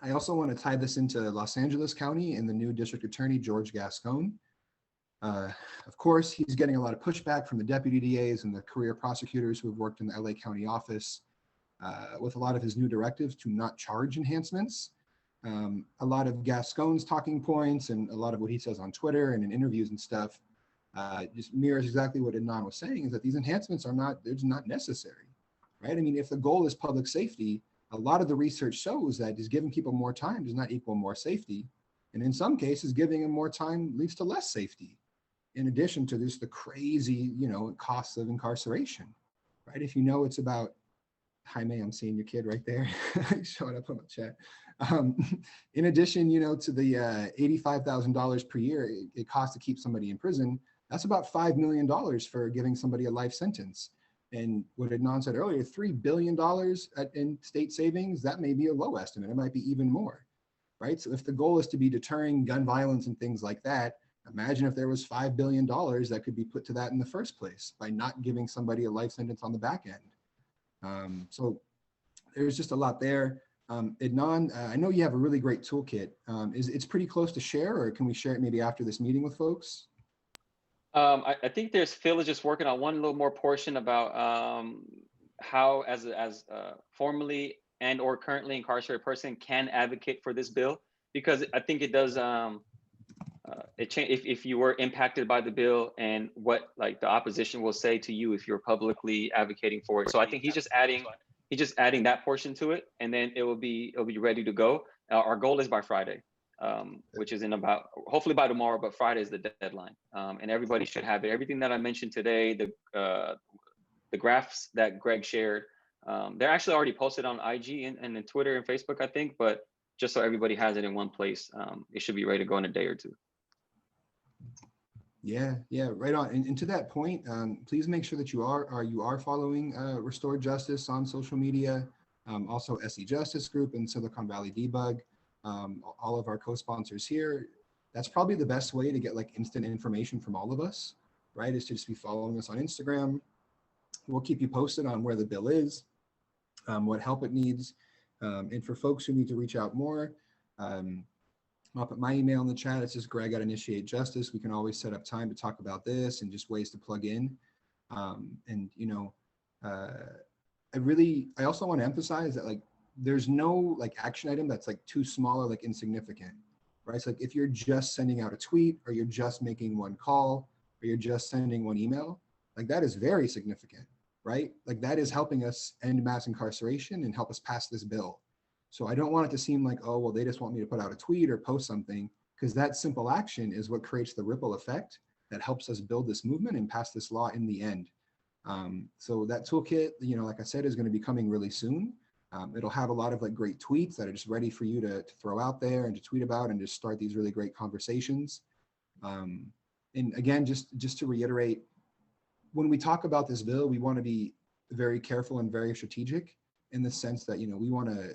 I also want to tie this into Los Angeles County and the new district attorney, George Gascon. Of course, he's getting a lot of pushback from the deputy DAs and the career prosecutors who have worked in the LA County office with a lot of his new directives to not charge enhancements. A lot of Gascon's talking points and a lot of what he says on Twitter and in interviews and stuff just mirrors exactly what Adnan was saying, is that these enhancements they're not necessary, right? I mean, if the goal is public safety, a lot of the research shows that just giving people more time does not equal more safety. And in some cases, giving them more time leads to less safety, in addition to just the crazy, costs of incarceration, right? If it's about Jaime, I'm seeing your kid right there showing up on the chat. In addition, to the $85,000 per year it costs to keep somebody in prison, that's about $5 million for giving somebody a life sentence. And what Adnan said earlier, $3 billion in state savings, that may be a low estimate. It might be even more, right? So if the goal is to be deterring gun violence and things like that, imagine if there was $5 billion that could be put to that in the first place by not giving somebody a life sentence on the back end. So there's just a lot there. Adnan, I know you have a really great toolkit. It's pretty close to share, or can we share it maybe after this meeting with folks? I think Phil is just working on one little more portion about how as formerly and or currently incarcerated person can advocate for this bill, because I think it does if you were impacted by the bill and what like the opposition will say to you if you're publicly advocating for it. So I think he's just adding that portion to it, and then it'll be ready to go. Our goal is by Friday. Which is in about, hopefully by tomorrow, but Friday is the deadline. And everybody should have it. Everything that I mentioned today, the graphs that Greg shared, they're actually already posted on IG and in Twitter and Facebook, I think, but just so everybody has it in one place, it should be ready to go in a day or two. Yeah, right on. And to that point, please make sure that you are following Restore Justice on social media, also SE Justice Group and Silicon Valley Debug. All of our co-sponsors here. That's probably the best way to get like instant information from all of us, right? Is to just be following us on Instagram. We'll keep you posted on where the bill is, what help it needs. And for folks who need to reach out more, I'll put my email in the chat. It's just Greg at Initiate Justice. We can always set up time to talk about this and just ways to plug in. I also want to emphasize that like, there's no like action item that's like too small or like insignificant, right? So like if you're just sending out a tweet, or you're just making one call, or you're just sending one email, like that is very significant, right? Like that is helping us end mass incarceration and help us pass this bill. So I don't want it to seem like, oh, well, they just want me to put out a tweet or post something, because that simple action is what creates the ripple effect that helps us build this movement and pass this law in the end. So that toolkit, like I said, is going to be coming really soon. It'll have a lot of like great tweets that are just ready for you to throw out there and to tweet about and just start these really great conversations. And again, just to reiterate, when we talk about this bill, we want to be very careful and very strategic in the sense that, we want to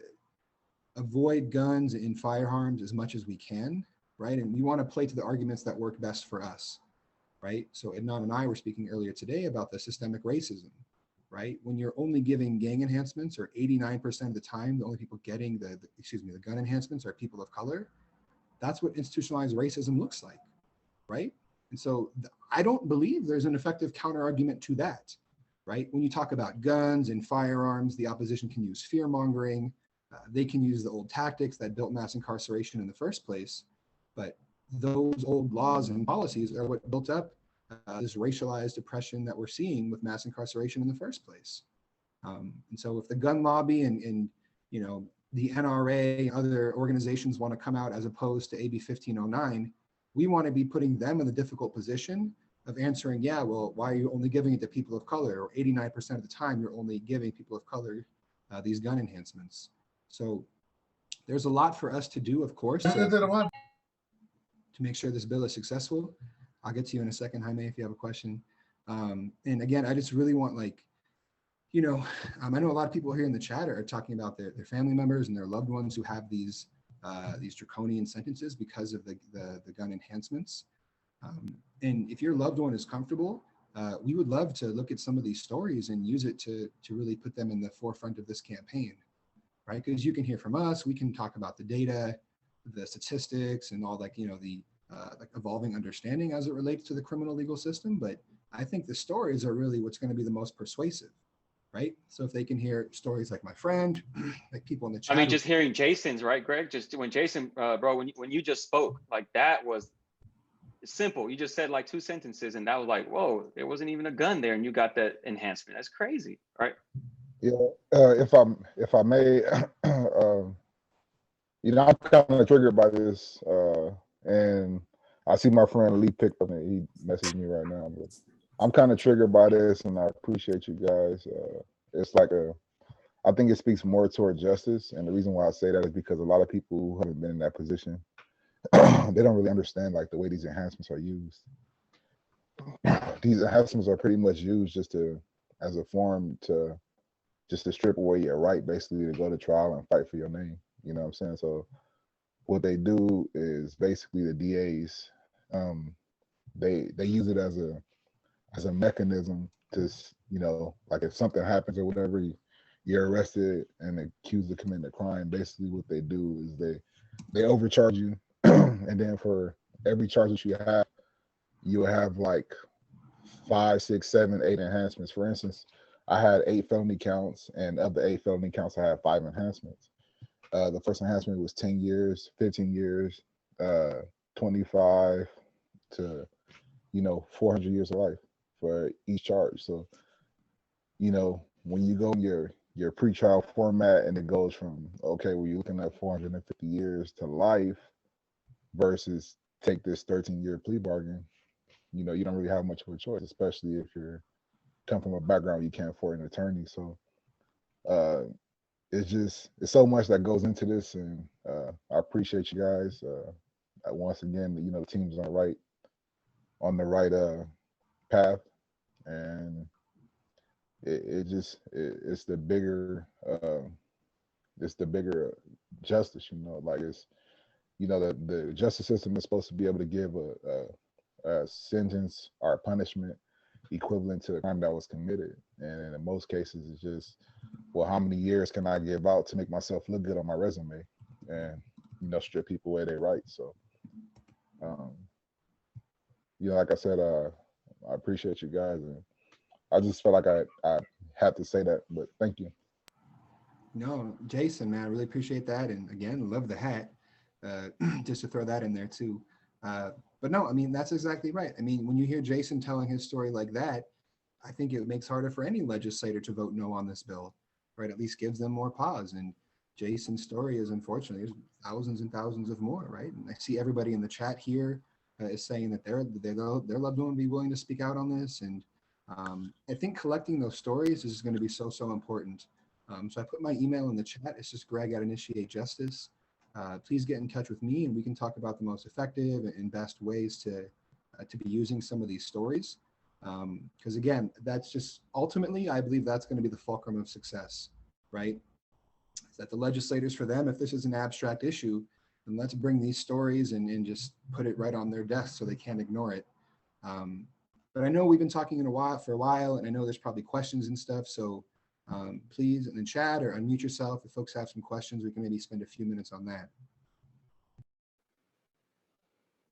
avoid guns and firearms as much as we can, right? And we want to play to the arguments that work best for us, right? So Adnan and I were speaking earlier today about the systemic racism. Right? When you're only giving gang enhancements, or 89% of the time, the only people getting the gun enhancements are people of color, that's what institutionalized racism looks like, right? And so I don't believe there's an effective counter argument to that, right? When you talk about guns and firearms, the opposition can use fear mongering. They can use the old tactics that built mass incarceration in the first place. But those old laws and policies are what built up this racialized oppression that we're seeing with mass incarceration in the first place. And so if the gun lobby and the NRA and other organizations want to come out as opposed to AB 1509, we want to be putting them in the difficult position of answering, yeah, well, why are you only giving it to people of color? Or 89% of the time, you're only giving people of color these gun enhancements. So there's a lot for us to do, of course, to make sure this bill is successful. I'll get to you in a second, Jaime, if you have a question. And again, I just really want I know a lot of people here in the chat are talking about their family members and their loved ones who have these draconian sentences because of the gun enhancements. And if your loved one is comfortable, we would love to look at some of these stories and use it to really put them in the forefront of this campaign, right? Because you can hear from us, we can talk about the data, the statistics, and all the evolving understanding as it relates to the criminal legal system. But I think the stories are really what's going to be the most persuasive, right? So if they can hear stories like my friend, like people in the chat. I mean, just hearing Jason's, right, Greg? Just when Jason, bro, when you just spoke, like that was simple. You just said like 2 sentences and that was like, whoa, there wasn't even a gun there and you got that enhancement. That's crazy, right? Yeah, if I may, I'm kind of triggered by this, and I see my friend Lee picked up and he messaged me right now. But I'm kind of triggered by this, and I appreciate you guys. It's like I think it speaks more toward justice. And the reason why I say that is because a lot of people who haven't been in that position, they don't really understand like the way these enhancements are used. These enhancements are pretty much used just to, as a form to, just to strip away your right, basically, to go to trial and fight for your name. You know what I'm saying? So what they do is basically the DAs, they use it as a mechanism to, you know, like if something happens or whatever, you're arrested and accused of committing a crime. Basically, what they do is they overcharge you, and then for every charge that you have like 5, 6, 7, 8 enhancements. For instance, I had 8 felony counts, and of the 8 felony counts, I had 5 enhancements. The first enhancement was 10 years, 15 years, 25 to 400 years of life for each charge. So, when you go in your pretrial format and it goes from, okay, well, you're looking at 450 years to life versus take this 13-year plea bargain, you don't really have much of a choice, especially if you're come from a background you can't afford an attorney. So it's so much that goes into this, and I appreciate you guys. Once again, the team's on the right path, and it's the bigger justice. Like it's the justice system is supposed to be able to give a sentence or a punishment equivalent to the crime that was committed, and in most cases it's just, well, how many years can I give out to make myself look good on my resume, and strip people away their rights. So like I said, I appreciate you guys, and I just felt like I had to say that, but thank you. No, Jason, man, I really appreciate that. And again, love the hat, just to throw that in there too. But no, I mean, that's exactly right. I mean, when you hear Jason telling his story like that, I think it makes harder for any legislator to vote no on this bill, right? At least gives them more pause. And Jason's story is, unfortunately, there's thousands and thousands of more, right? And I see everybody in the chat here is saying that their loved one would be willing to speak out on this. And I think collecting those stories is going to be so important. So I put my email in the chat. It's just Greg@Initiate Justice. Please get in touch with me, and we can talk about the most effective and best ways to be using some of these stories. Because again, that's just ultimately, I believe that's going to be the fulcrum of success, right? Is that the legislators, for them, if this is an abstract issue, then let's bring these stories and just put it right on their desk so they can't ignore it. But I know we've been talking for a while, and I know there's probably questions and stuff. So please in the chat or unmute yourself. If folks have some questions, we can maybe spend a few minutes on that.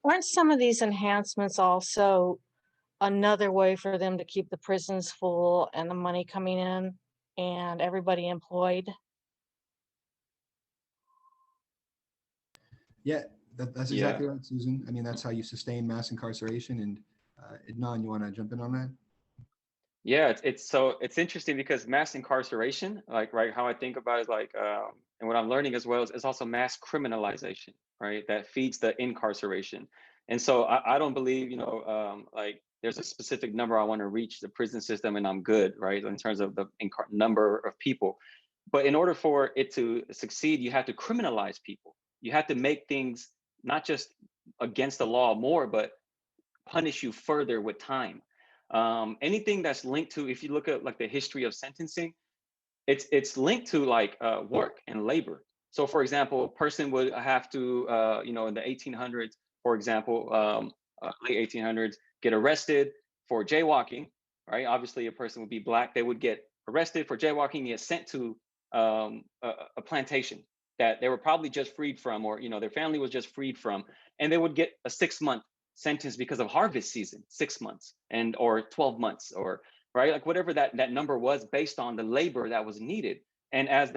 Aren't some of these enhancements also another way for them to keep the prisons full and the money coming in and everybody employed? Yeah, that's exactly right, Susan. I mean, that's how you sustain mass incarceration. And Adnan, you want to jump in on that? Yeah, it's interesting because mass incarceration, like, right, how I think about it is like, and what I'm learning as well is also mass criminalization, right? That feeds the incarceration. And so I don't believe, like there's a specific number I want to reach the prison system and I'm good, right? In terms of the number of people. But in order for it to succeed, you have to criminalize people. You have to make things not just against the law more, but punish you further with time. Anything that's linked to, if you look at like the history of sentencing, it's linked to like work and labor. So for example, a person would have to, in the 1800s, for example, late 1800s, get arrested for jaywalking, right? Obviously a person would be Black, they would get arrested for jaywalking, get sent to a plantation that they were probably just freed from, or their family was just freed from, and they would get a 6-month sentence because of harvest season, 6 months or 12 months, or right, like whatever that number was based on the labor that was needed. And as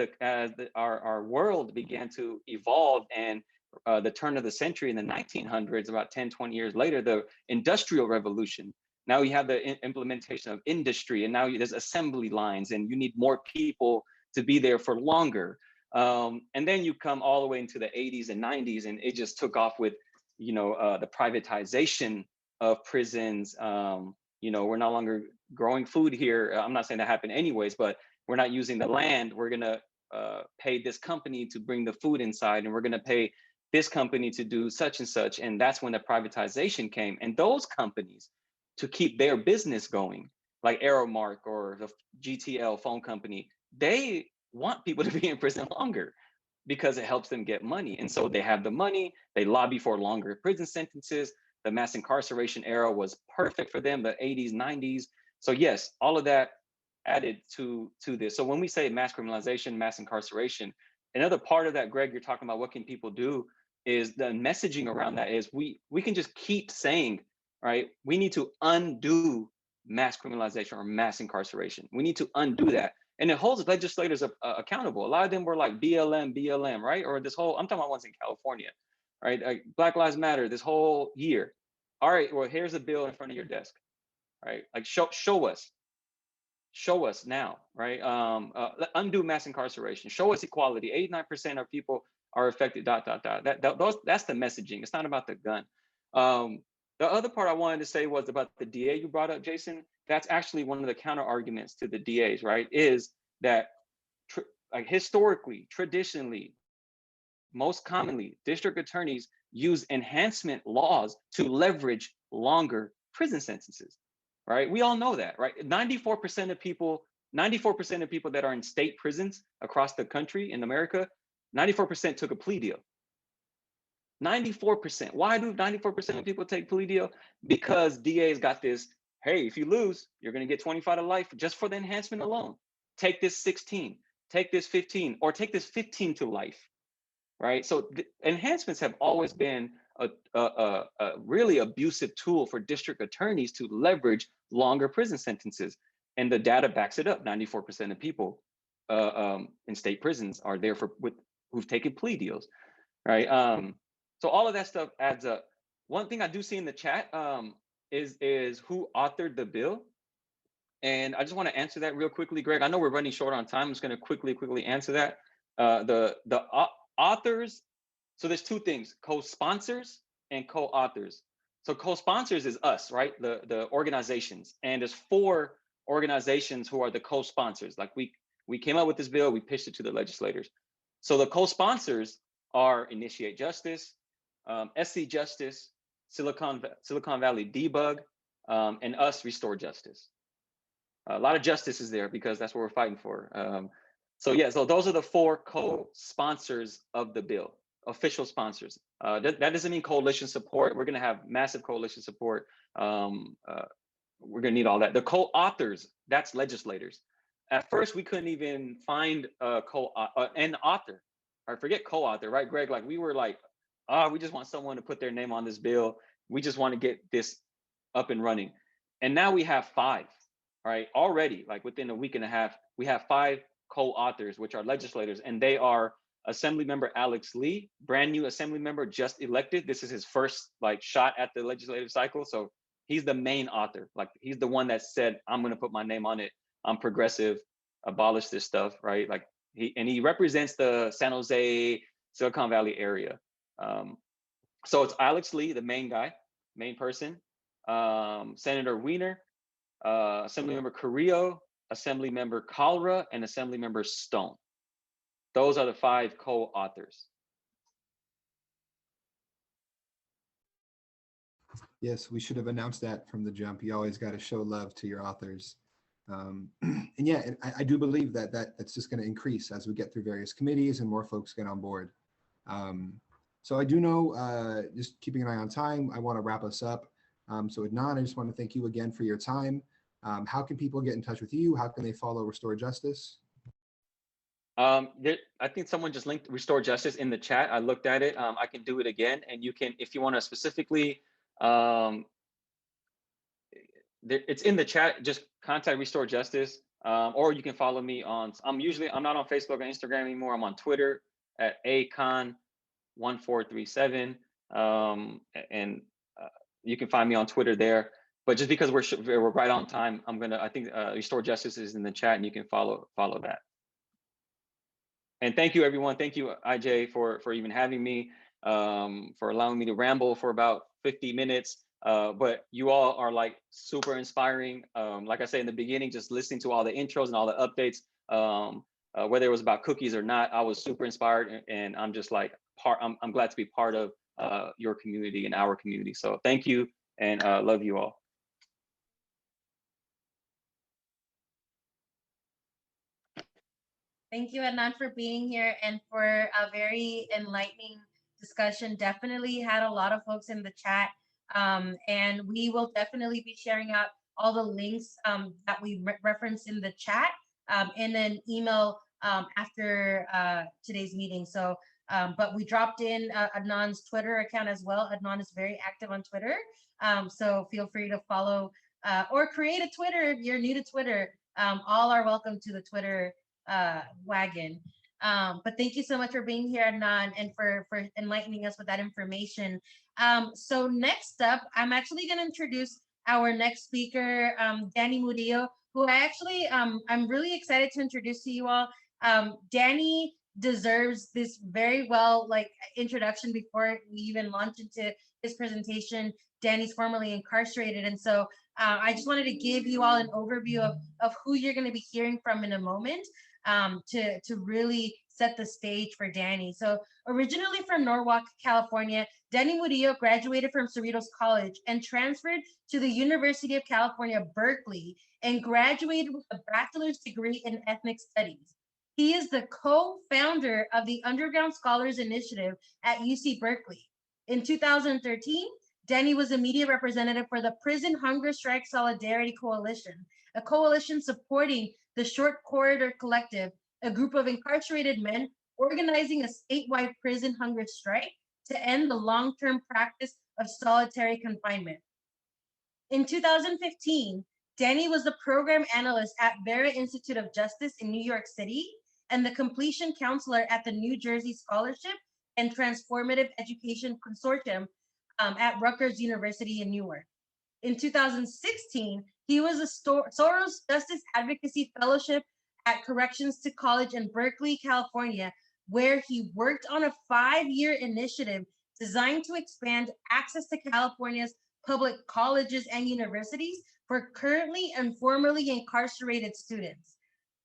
our world began to evolve, and the turn of the century in the 1900s, about 10-20 years later, the Industrial Revolution, now you have the implementation of industry, and now there's assembly lines, and you need more people to be there for longer. And then you come all the way into the 80s and 90s, and it just took off with the privatization of prisons. We're no longer growing food here. I'm not saying that happened anyways, but we're not using the land. We're gonna pay this company to bring the food inside, and we're gonna pay this company to do such and such. And that's when the privatization came. And those companies, to keep their business going, like Aeromark or the GTL phone company, they want people to be in prison longer because it helps them get money. And so they have the money, they lobby for longer prison sentences. The mass incarceration era was perfect for them, the 80s, 90s. So yes, all of that added to this. So when we say mass criminalization, mass incarceration, another part of that, Greg, you're talking about what can people do, is the messaging around that is we can just keep saying, right, we need to undo mass criminalization or mass incarceration. We need to undo that. And it holds legislators accountable. A lot of them were like BLM, right? Or this whole, I'm talking about ones in California, right? Like Black Lives Matter this whole year. All right, well, here's a bill in front of your desk, right? Like show us now, right? Undo mass incarceration, show us equality. 89% of people are affected, ... That's the messaging. It's not about the gun. The other part I wanted to say was about the DA you brought up, Jason. That's actually one of the counter arguments to the DAs, right? Is that like historically, traditionally, most commonly, district attorneys use enhancement laws to leverage longer prison sentences, right? We all know that, right? 94% of people that are in state prisons across the country in America, 94% took a plea deal. 94%. Why do 94% of people take plea deal? Because DA's got this, hey, if you lose, you're going to get 25 to life just for the enhancement alone. Take this 16, take this 15, or take this 15 to life, right? So enhancements have always been a really abusive tool for district attorneys to leverage longer prison sentences. And the data backs it up. 94% of people in state prisons are there who've taken plea deals, right? So all of that stuff adds up. One thing I do see in the chat is who authored the bill. And I just want to answer that real quickly, Greg. I know we're running short on time. I'm just going to quickly answer that. The authors, so there's two things, co-sponsors and co-authors. So co-sponsors is us, right? The organizations. And there's 4 organizations who are the co-sponsors. Like we came up with this bill, we pitched it to the legislators. So the co-sponsors are Initiate Justice, SC Justice, Silicon Valley Debug, and us, Restore Justice. A lot of justice is there because that's what we're fighting for. So yeah, so those are the 4 co-sponsors of the bill, official sponsors. That doesn't mean coalition support. We're gonna have massive coalition support. We're gonna need all that. The co-authors, that's legislators. At first, we couldn't even find an author. Or forget co-author, right, Greg? Like we were like, we just want someone to put their name on this bill. We just want to get this up and running. And now we have 5, right? Already, like within a week and a half, we have 5 co-authors, which are legislators, and they are Assemblymember Alex Lee, brand new assembly member, just elected. This is his first like shot at the legislative cycle. So he's the main author. Like he's the one that said, I'm going to put my name on it. I'm progressive, abolish this stuff, right? Like he represents the San Jose, Silicon Valley area. So it's Alex Lee, the main guy, main person, Senator Wiener, Assemblymember Carrillo, Assemblymember Kalra, and Assemblymember Stone. Those are the 5 co-authors. Yes, we should have announced that from the jump. You always got to show love to your authors. And yeah, I do believe that's just going to increase as we get through various committees and more folks get on board. So I do know, just keeping an eye on time, I want to wrap us up. So Adnan, I just want to thank you again for your time. How can people get in touch with you? How can they follow Restore Justice? I think someone just linked Restore Justice in the chat. I looked at it. I can do it again. And you can, if you want to specifically, it's in the chat, just contact Restore Justice. Or you can follow me on, I'm not on Facebook or Instagram anymore. I'm on Twitter at acon1437. And you can find me on Twitter there. But just because we're right on time, I think Restore Justice is in the chat and you can follow that. And thank you, everyone. Thank you, IJ, for even having me, for allowing me to ramble for about 50 minutes. But you all are like super inspiring. Like I said in the beginning, just listening to all the intros and all the updates whether it was about cookies or not, I was super inspired, and I'm just like I'm glad to be part of your community and our community. So thank you, and love you all. Thank you, Adnan, for being here and for a very enlightening discussion. Definitely had a lot of folks in the chat, and we will definitely be sharing out all the links that we referenced in the chat in an email after today's meeting. So, but we dropped in Adnan's Twitter account as well. Adnan is very active on Twitter, so feel free to follow or create a Twitter if you're new to Twitter. All are welcome to the Twitter wagon. But thank you so much for being here, Adnan, and for enlightening us with that information. So next up, I'm actually going to introduce our next speaker, Danny Murillo, who I'm really excited to introduce to you all. Danny deserves this very well introduction before we even launch into his presentation. Danny's formerly incarcerated, and so I just wanted to give you all an overview of who you're going to be hearing from in a moment, to really set the stage for Danny. So originally from Norwalk, California, Danny Murillo graduated from Cerritos College and transferred to the University of California, Berkeley, and graduated with a bachelor's degree in ethnic studies. He is the co-founder of the Underground Scholars Initiative at UC Berkeley. In 2013, Danny was a media representative for the Prison Hunger Strike Solidarity Coalition, a coalition supporting the Short Corridor Collective, a group of incarcerated men organizing a statewide prison hunger strike to end the long-term practice of solitary confinement. In 2015, Danny was the program analyst at Vera Institute of Justice in New York City and the completion counselor at the New Jersey Scholarship and Transformative Education Consortium at Rutgers University in Newark. In 2016, he was a Soros Justice Advocacy Fellowship at Corrections to College in Berkeley, California, where he worked on a 5-year initiative designed to expand access to California's public colleges and universities for currently and formerly incarcerated students.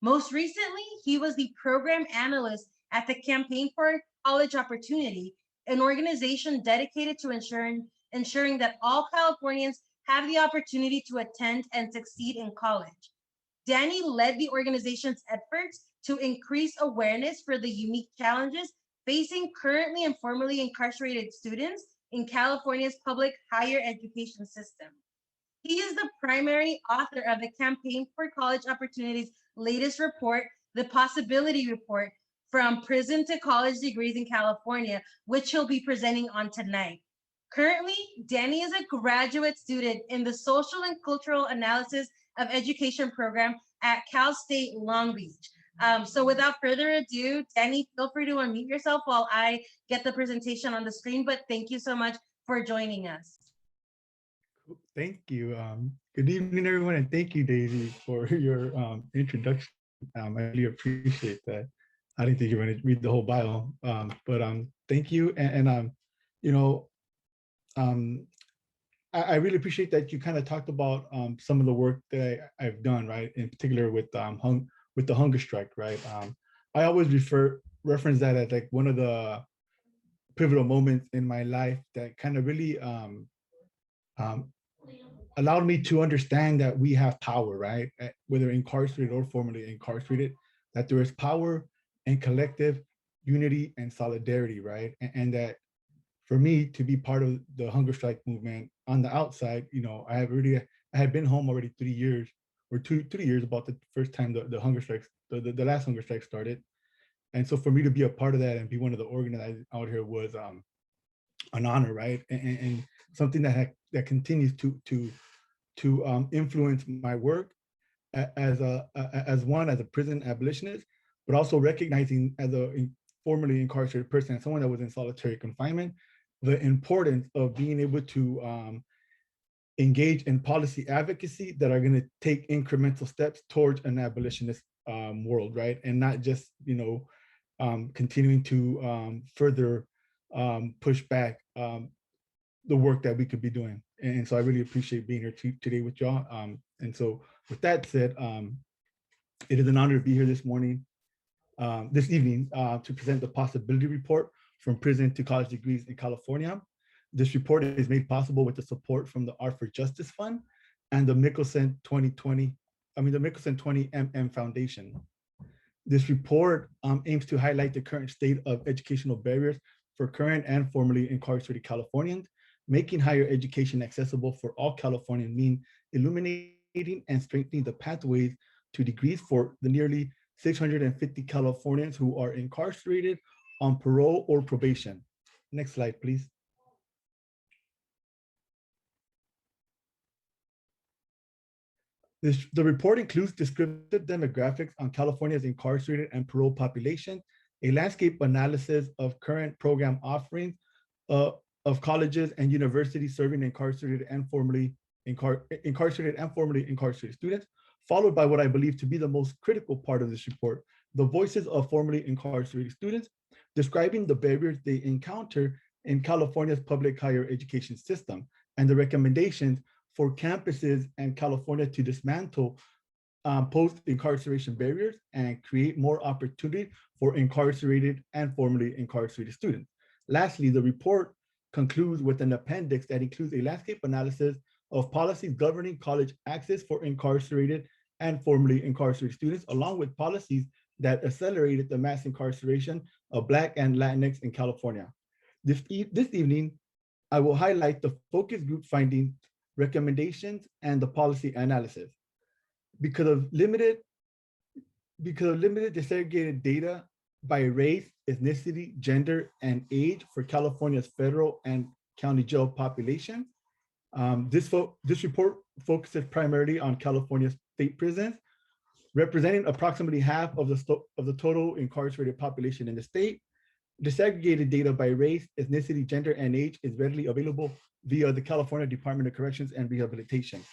Most recently, he was the program analyst at the Campaign for College Opportunity, an organization dedicated to ensuring that all Californians have the opportunity to attend and succeed in college. Danny led the organization's efforts to increase awareness for the unique challenges facing currently and formerly incarcerated students in California's public higher education system. He is the primary author of the Campaign for College Opportunity's latest report, the Possibility Report, From Prison to College Degrees in California, which he'll be presenting on tonight. Currently, Danny is a graduate student in the Social and Cultural Analysis of Education program at Cal State Long Beach. So without further ado, Danny, feel free to unmute yourself while I get the presentation on the screen, but thank you so much for joining us. Thank you. Good evening, everyone, and thank you, Daisy, for your introduction. I really appreciate that. I didn't think you were going to read the whole bio, but thank you. And you know, I really appreciate that you kind of talked about some of the work that I've done, right? In particular with the hunger strike, right? I always reference that as like one of the pivotal moments in my life that kind of really allowed me to understand that we have power, right? Whether incarcerated or formerly incarcerated, that there is power and collective unity and solidarity, right? And that for me to be part of the hunger strike movement on the outside, you know, I had been home already 3 years or 2 years about the first time the hunger strikes, the last hunger strike started. And so for me to be a part of that and be one of the organizers out here was an honor, right? And something that continues to influence my work as a prison abolitionist, but also recognizing as a formerly incarcerated person, as someone that was in solitary confinement, the importance of being able to engage in policy advocacy that are going to take incremental steps towards an abolitionist world, right? And not just, you know, continuing to further push back the work that we could be doing. And so I really appreciate being here today with y'all. And so with that said, It is an honor to be here this evening, to present the Possibility Report from Prison to College Degrees in California. This report is made possible with the support from the Art for Justice Fund and the Mickelson 20 MM Foundation. This report aims to highlight the current state of educational barriers for current and formerly incarcerated Californians, making higher education accessible for all Californians, mean illuminating and strengthening the pathways to degrees for the nearly 650 Californians who are incarcerated on parole or probation. Next slide, please. The report includes descriptive demographics on California's incarcerated and parole population, a landscape analysis of current program offerings of colleges and universities serving incarcerated and formerly incarcerated students, followed by what I believe to be the most critical part of this report, the voices of formerly incarcerated students, describing the barriers they encounter in California's public higher education system and the recommendations for campuses and California to dismantle post-incarceration barriers and create more opportunity for incarcerated and formerly incarcerated students. Lastly, the report concludes with an appendix that includes a landscape analysis of policies governing college access for incarcerated and formerly incarcerated students, along with policies that accelerated the mass incarceration of Black and Latinx in California. This evening, I will highlight the focus group findings, recommendations, and the policy analysis. Because of limited disaggregated data by race, ethnicity, gender, and age for California's federal and county jail population, this report focuses primarily on California's state prisons, representing approximately half of the total incarcerated population in the state. Disaggregated data by race, ethnicity, gender, and age is readily available via the California Department of Corrections and Rehabilitation.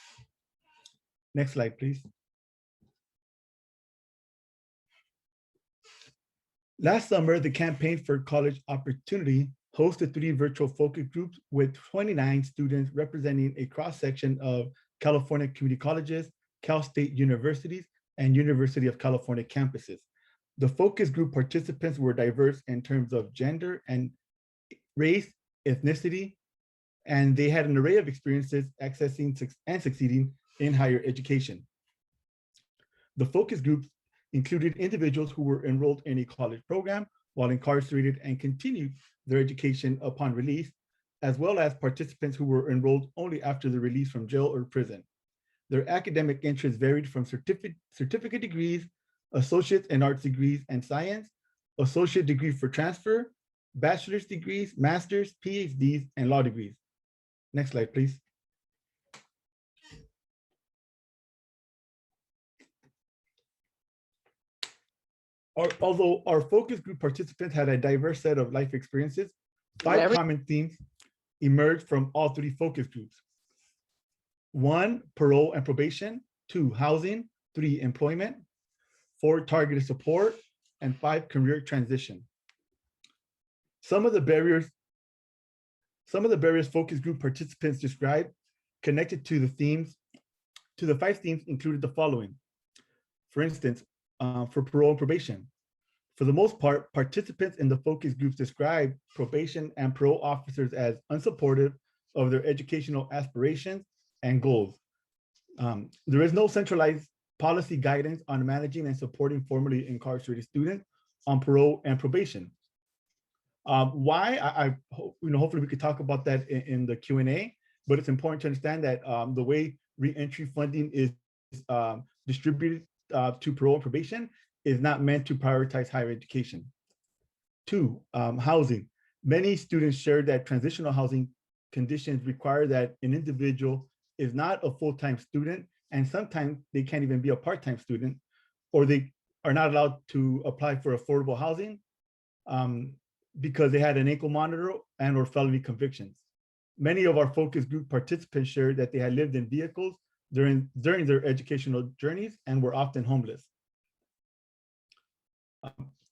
Next slide, please. Last summer, the Campaign for College Opportunity hosted 3 virtual focus groups with 29 students representing a cross-section of California community colleges, Cal State universities, and University of California campuses. The focus group participants were diverse in terms of gender and race, ethnicity, and they had an array of experiences accessing and succeeding in higher education. The focus groups included individuals who were enrolled in a college program while incarcerated and continued their education upon release, as well as participants who were enrolled only after the release from jail or prison. Their academic interests varied from certificate degrees, associate's in arts degrees and science, associate degree for transfer, bachelor's degrees, master's, PhDs, and law degrees. Next slide, please. Although our focus group participants had a diverse set of life experiences, 5 common themes emerged from all 3 focus groups. 1, parole and probation. 2, housing. 3, employment. 4, targeted support. And 5, career transition. Some of the barriers focus group participants described connected to the 5 themes included the following. For instance, for parole and probation. For the most part, participants in the focus groups described probation and parole officers as unsupportive of their educational aspirations and goals. There is no centralized policy guidance on managing and supporting formerly incarcerated students on parole and probation. Why? Hopefully we could talk about that in the Q&A, but it's important to understand that the way re-entry funding is distributed to parole and probation is not meant to prioritize higher education. 2, housing. Many students share that transitional housing conditions require that an individual is not a full-time student, and sometimes they can't even be a part-time student, or they are not allowed to apply for affordable housing because they had an ankle monitor and or felony convictions. Many of our focus group participants shared that they had lived in vehicles during their educational journeys and were often homeless.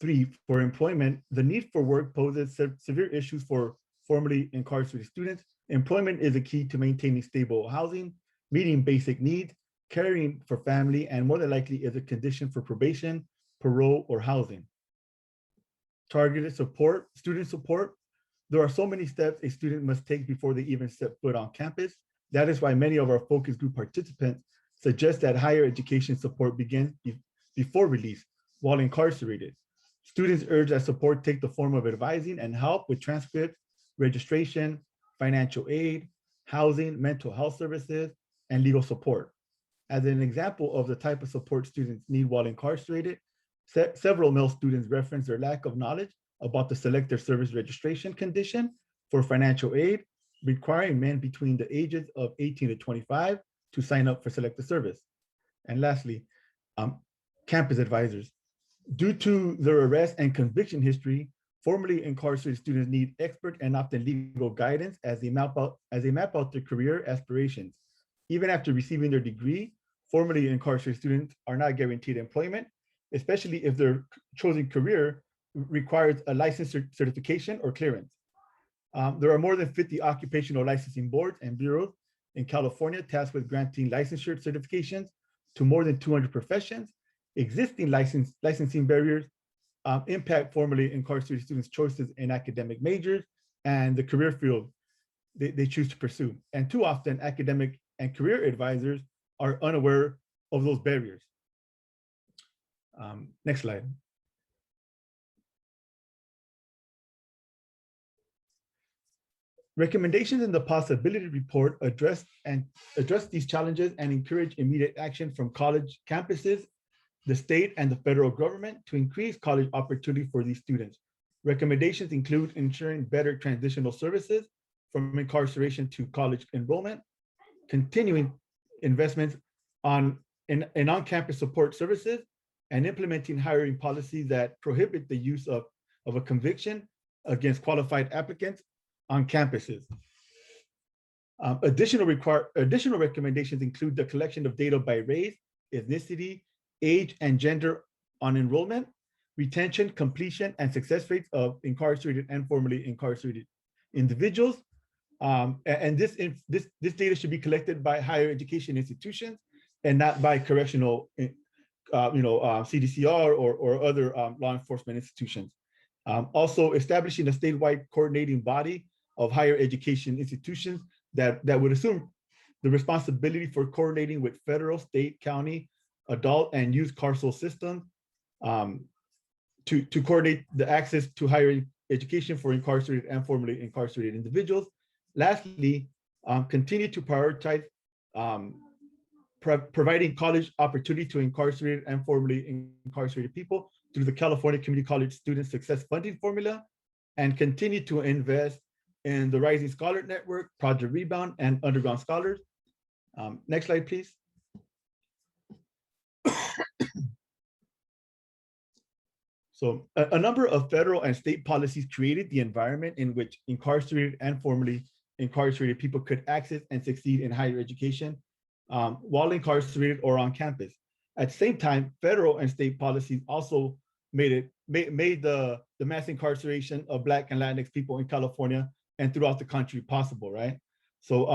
3, for employment, the need for work poses severe issues for formerly incarcerated students. Employment is a key to maintaining stable housing, meeting basic needs, caring for family, and more than likely is a condition for probation, parole, or housing. Targeted support, student support. There are so many steps a student must take before they even step foot on campus. That is why many of our focus group participants suggest that higher education support begins before release while incarcerated. Students urge that support take the form of advising and help with transcripts, registration, financial aid, housing, mental health services, and legal support. As an example of the type of support students need while incarcerated, several male students reference their lack of knowledge about the selective service registration condition for financial aid, requiring men between the ages of 18 to 25 to sign up for selective service. And lastly, campus advisors. Due to their arrest and conviction history, formerly incarcerated students need expert and often legal guidance as they map out their career aspirations. Even after receiving their degree, formerly incarcerated students are not guaranteed employment, especially if their chosen career requires a license certification or clearance. There are more than 50 occupational licensing boards and bureaus in California tasked with granting licensure certifications to more than 200 professions. Existing licensing barriers impact formerly incarcerated students' choices in academic majors and the career field they choose to pursue. And too often, academic and career advisors are unaware of those barriers. Next slide. Recommendations in the Possibility Report address these challenges and encourage immediate action from college campuses, the state, and the federal government to increase college opportunity for these students. Recommendations include ensuring better transitional services from incarceration to college enrollment, continuing investments in on-campus support services, and implementing hiring policies that prohibit the use of a conviction against qualified applicants on campuses. Additional recommendations include the collection of data by race, ethnicity, age, and gender on enrollment, retention, completion, and success rates of incarcerated and formerly incarcerated individuals. And this data should be collected by higher education institutions and not by correctional, CDCR or other law enforcement institutions. Also, establishing a statewide coordinating body of higher education institutions that would assume the responsibility for coordinating with federal, state, county, adult, and youth carceral systems to coordinate the access to higher education for incarcerated and formerly incarcerated individuals. Lastly, continue to prioritize providing college opportunity to incarcerated and formerly incarcerated people through the California Community College Student Success Funding Formula, and continue to invest in the Rising Scholar Network, Project Rebound, and Underground Scholars. Next slide, please. So a number of federal and state policies created the environment in which incarcerated and formerly incarcerated people could access and succeed in higher education while incarcerated or on campus. At the same time, federal and state policies also made the mass incarceration of Black and Latinx people in California and throughout the country possible, right? So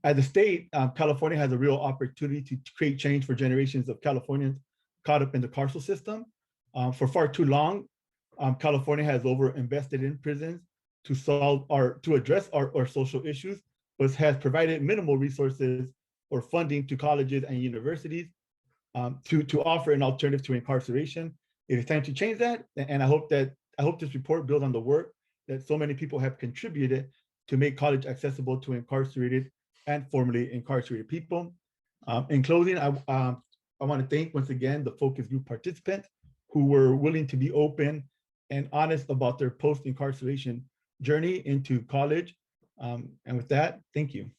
as a state, California has a real opportunity to create change for generations of Californians caught up in the carceral system. For far too long, California has overinvested in prisons to address our social issues, but has provided minimal resources or funding to colleges and universities to offer an alternative to incarceration. It is time to change that, and I hope this report builds on the work that so many people have contributed to make college accessible to incarcerated and formerly incarcerated people. In closing, I want to thank once again the focus group participants who were willing to be open and honest about their post-incarceration journey into college. And with that, thank you.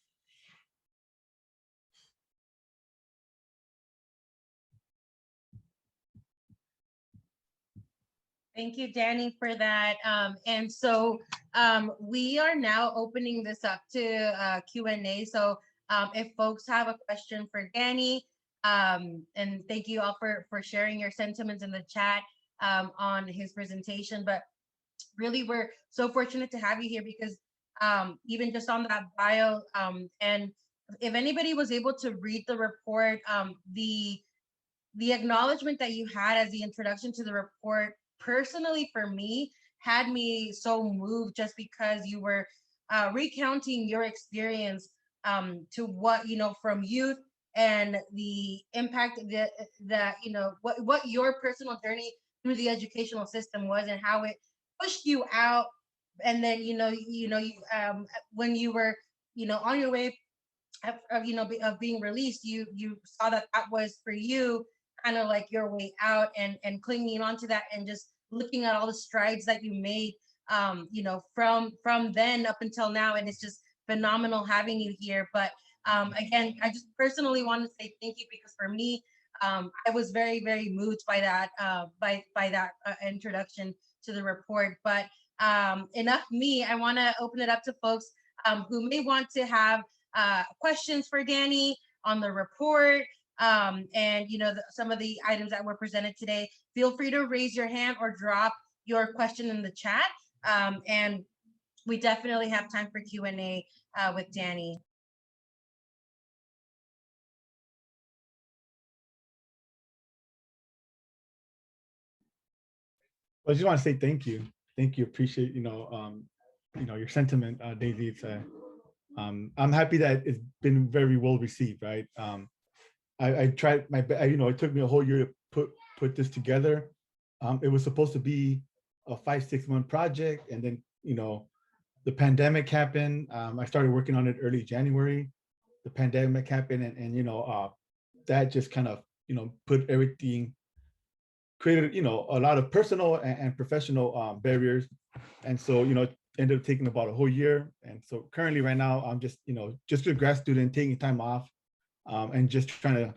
Thank you, Danny, for that. And so we are now opening this up to Q&A. So if folks have a question for Danny, and thank you all for sharing your sentiments in the chat on his presentation. But really, we're so fortunate to have you here because even just on that bio and if anybody was able to read the report, the acknowledgement that you had as the introduction to the report, personally for me, had me so moved, just because you were recounting your experience to what, from youth, and the impact that what your personal journey through the educational system was, and how it pushed you out. And then when you were on your way of being released, you saw that that was for you, kind of like your way out, and clinging on to that, and just looking at all the strides that you made from then up until now. And it's just phenomenal having you here. But again, I just personally want to say thank you, because for me, I was very, very moved by that introduction to the report. But enough me, I want to open it up to folks who may want to have questions for Danny on the report, and some of the items that were presented today. Feel free to raise your hand or drop your question in the chat, and we definitely have time for Q&A with Danny. I just want to say thank you. Appreciate your sentiment, Daisy. It's I'm happy that it's been very well received, right? I tried my best. It took me a whole year to put this together. It was supposed to be a 5-6 month project, and then the pandemic happened. I started working on it early January. The pandemic happened, and that just kind of put everything, created a lot of personal and professional barriers, and so ended up taking about a whole year. And so currently, right now, I'm just a grad student taking time off, and just trying to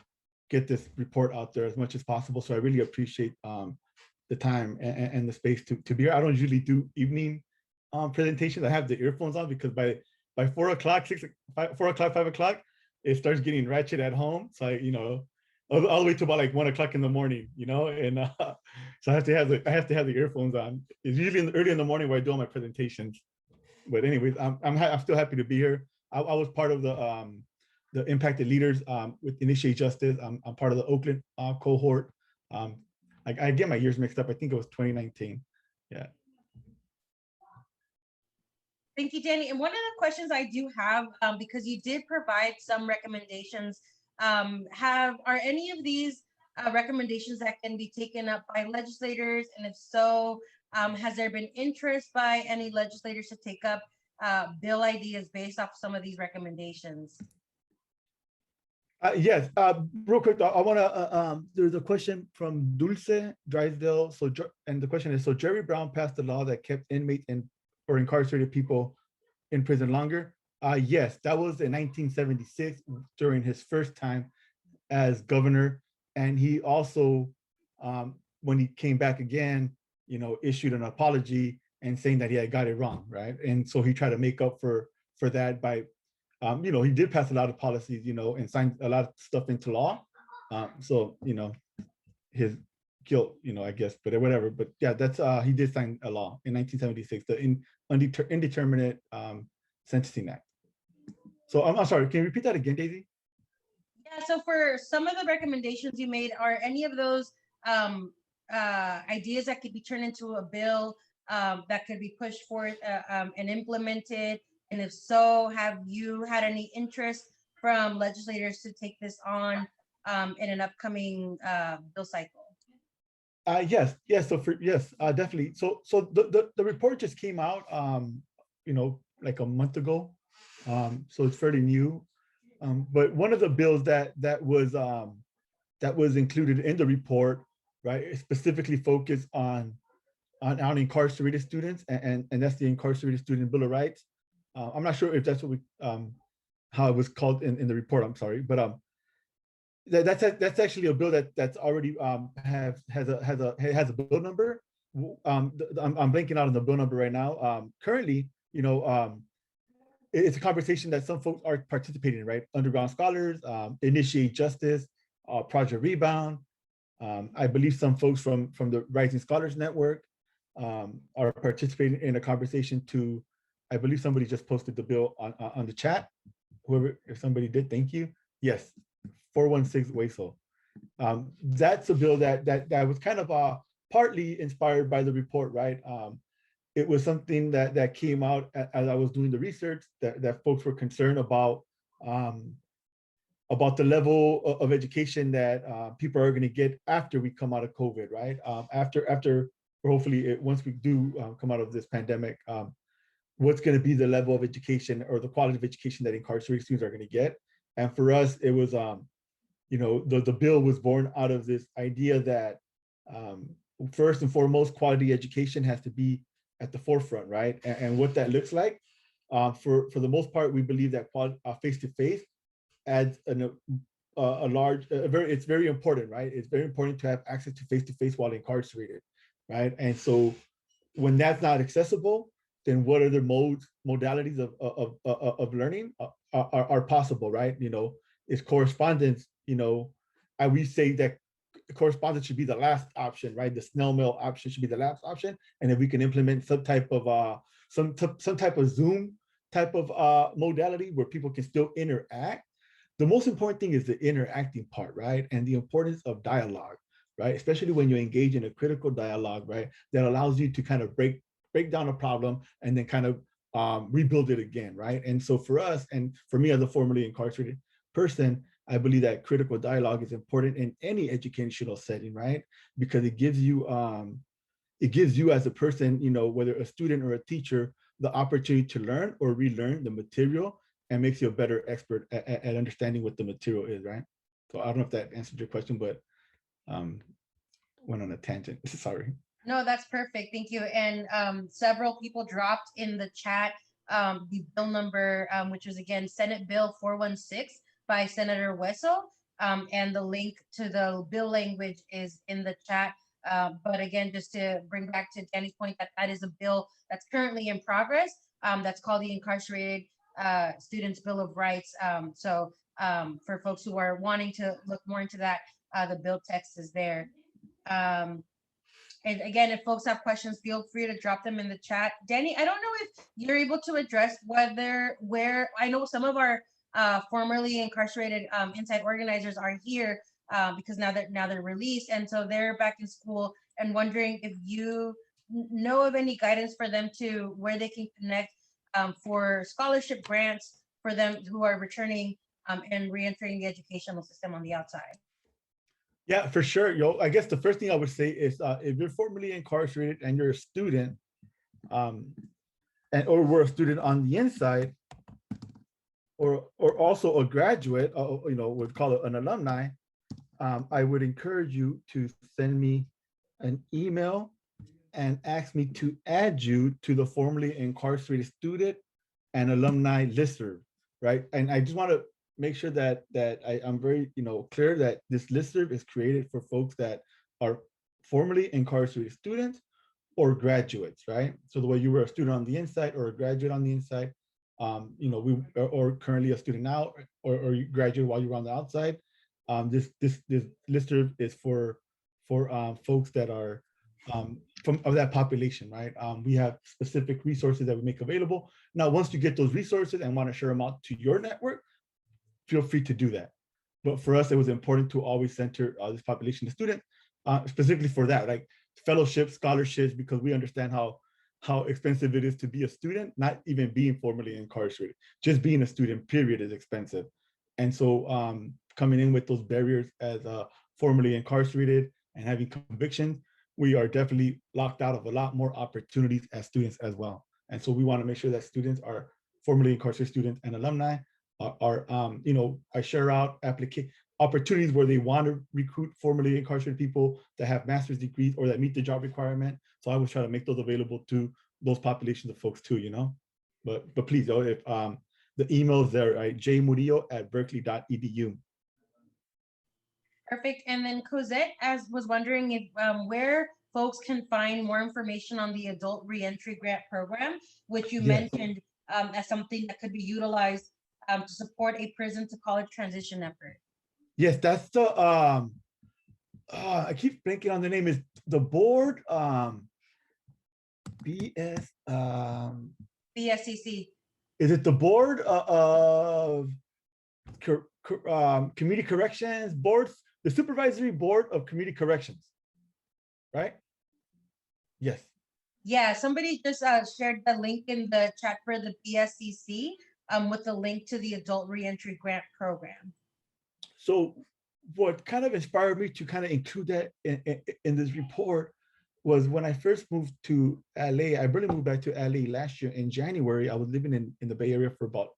get this report out there as much as possible. So I really appreciate the time and the space to be here. I don't usually do evening presentations. I have the earphones on because by 4 o'clock, 5 o'clock, it starts getting ratchet at home. So all the way to about like 1 o'clock in the morning, and so I have to have the earphones on. It's usually early in the morning where I do all my presentations. But anyways, I'm still happy to be here. I was part of the impacted leaders with Initiate Justice. I'm part of the Oakland cohort. I get my years mixed up. I think it was 2019. Yeah. Thank you, Danny. And one of the questions I do have, because you did provide some recommendations, are any of these recommendations that can be taken up by legislators? And if so, has there been interest by any legislators to take up bill ideas based off some of these recommendations? Yes, real quick, I want to, there's a question from Dulce Drysdale. And the question is, so Jerry Brown passed a law that kept inmates or incarcerated people in prison longer? Yes, that was in 1976 during his first time as governor. And he also, when he came back again, issued an apology and saying that he had got it wrong, right? And so he tried to make up for that by, he did pass a lot of policies, and signed a lot of stuff into law. So, his guilt, I guess, but whatever. But yeah, that's he did sign a law in 1976, the Indeterminate Sentencing Act. So I'm sorry, can you repeat that again, Daisy? Yeah, so for some of the recommendations you made, are any of those ideas that could be turned into a bill that could be pushed forth and implemented? And if so, have you had any interest from legislators to take this on in an upcoming bill cycle? Yes. So definitely. So the report just came out, like a month ago. So it's fairly new. But one of the bills that was included in the report, right, specifically focused on incarcerated students, and that's the Incarcerated Student Bill of Rights. I'm not sure if that's what how it was called in the report. I'm sorry, but that's actually a bill that's already has a bill number. I'm blanking out on the bill number right now. Currently, it's a conversation that some folks are participating in, right? Underground Scholars, Initiate Justice, Project Rebound. I believe some folks from the Rising Scholars Network are participating in a conversation to, I believe somebody just posted the bill on the chat. whoever, if somebody did, thank you. Yes, 416 WASO. That's a bill that was kind of partly inspired by the report, right? It was something that came out as I was doing the research that folks were concerned about the level of education that people are going to get after we come out of COVID, right? After hopefully once we do come out of this pandemic, what's going to be the level of education or the quality of education that incarcerated students are going to get. And for us, it was, the bill was born out of this idea that first and foremost, quality education has to be at the forefront, right? And what that looks like, for the most part, we believe that face-to-face adds it's very important, right? It's very important to have access to face-to-face while incarcerated, right? And so when that's not accessible, then what other modalities of learning are possible, right? Is correspondence, we say that correspondence should be the last option, right? The snail mail option should be the last option. And if we can implement some type of Zoom type of modality where people can still interact, the most important thing is the interacting part, right? And the importance of dialogue, right? Especially when you engage in a critical dialogue, right? That allows you to kind of break down a problem and then kind of rebuild it again, right? And so for us, and for me as a formerly incarcerated person, I believe that critical dialogue is important in any educational setting, right? Because it gives you as a person, whether a student or a teacher, the opportunity to learn or relearn the material, and makes you a better expert at understanding what the material is, right? So I don't know if that answered your question, but went on a tangent, sorry. No, that's perfect. Thank you. And several people dropped in the chat the bill number, which was again Senate Bill 416 by Senator Wessel. And the link to the bill language is in the chat. But again, just to bring back to Danny's point, that is a bill that's currently in progress. That's called the Incarcerated Students Bill of Rights. So for folks who are wanting to look more into that, the bill text is there. And again, if folks have questions, feel free to drop them in the chat. Danny, I don't know if you're able to address where I know some of our formerly incarcerated inside organizers are here because now they're released, and so they're back in school, and wondering if you know of any guidance for them to where they can connect for scholarship grants for them who are returning and reentering the educational system on the outside. Yeah, for sure. I guess the first thing I would say is if you're formerly incarcerated and you're a student, or we're a student on the inside, or also a graduate, we'd call it an alumni, I would encourage you to send me an email and ask me to add you to the formerly incarcerated student and alumni listserv, right? And I just want to make sure that I'm very clear that this listserv is created for folks that are formerly incarcerated students or graduates, right? So the way you were a student on the inside or a graduate on the inside, or currently a student now, or you graduated while you were on the outside, this listserv is for folks that are of that population, right? We have specific resources that we make available. Now, once you get those resources and want to share them out to your network, feel free to do that. But for us, it was important to always center this population of students, specifically for that, like fellowships, scholarships, because we understand how expensive it is to be a student, not even being formally incarcerated. Just being a student, period, is expensive. And so coming in with those barriers as formerly incarcerated and having convictions, we are definitely locked out of a lot more opportunities as students as well. And so we want to make sure that students are formerly incarcerated students and alumni I share out opportunities where they want to recruit formerly incarcerated people that have master's degrees or that meet the job requirement. So I always try to make those available to those populations of folks too, But please, if the email is there, right? jmurillo@berkeley.edu. Perfect. And then Cosette was wondering if where folks can find more information on the Adult Reentry Grant Program, which you mentioned as something that could be utilized to support a prison to college transition effort. Yes, that's the I keep blanking on the name. Is the board BSCC. is it the board of community corrections boards, the supervisory board of community corrections, right? Yes. Yeah, somebody just shared the link in the chat for the PSCC with the link to the Adult Reentry Grant Program. So what kind of inspired me to kind of include that in this report was when I first moved to LA. I really moved back to LA last year in January. I was living in the Bay Area for about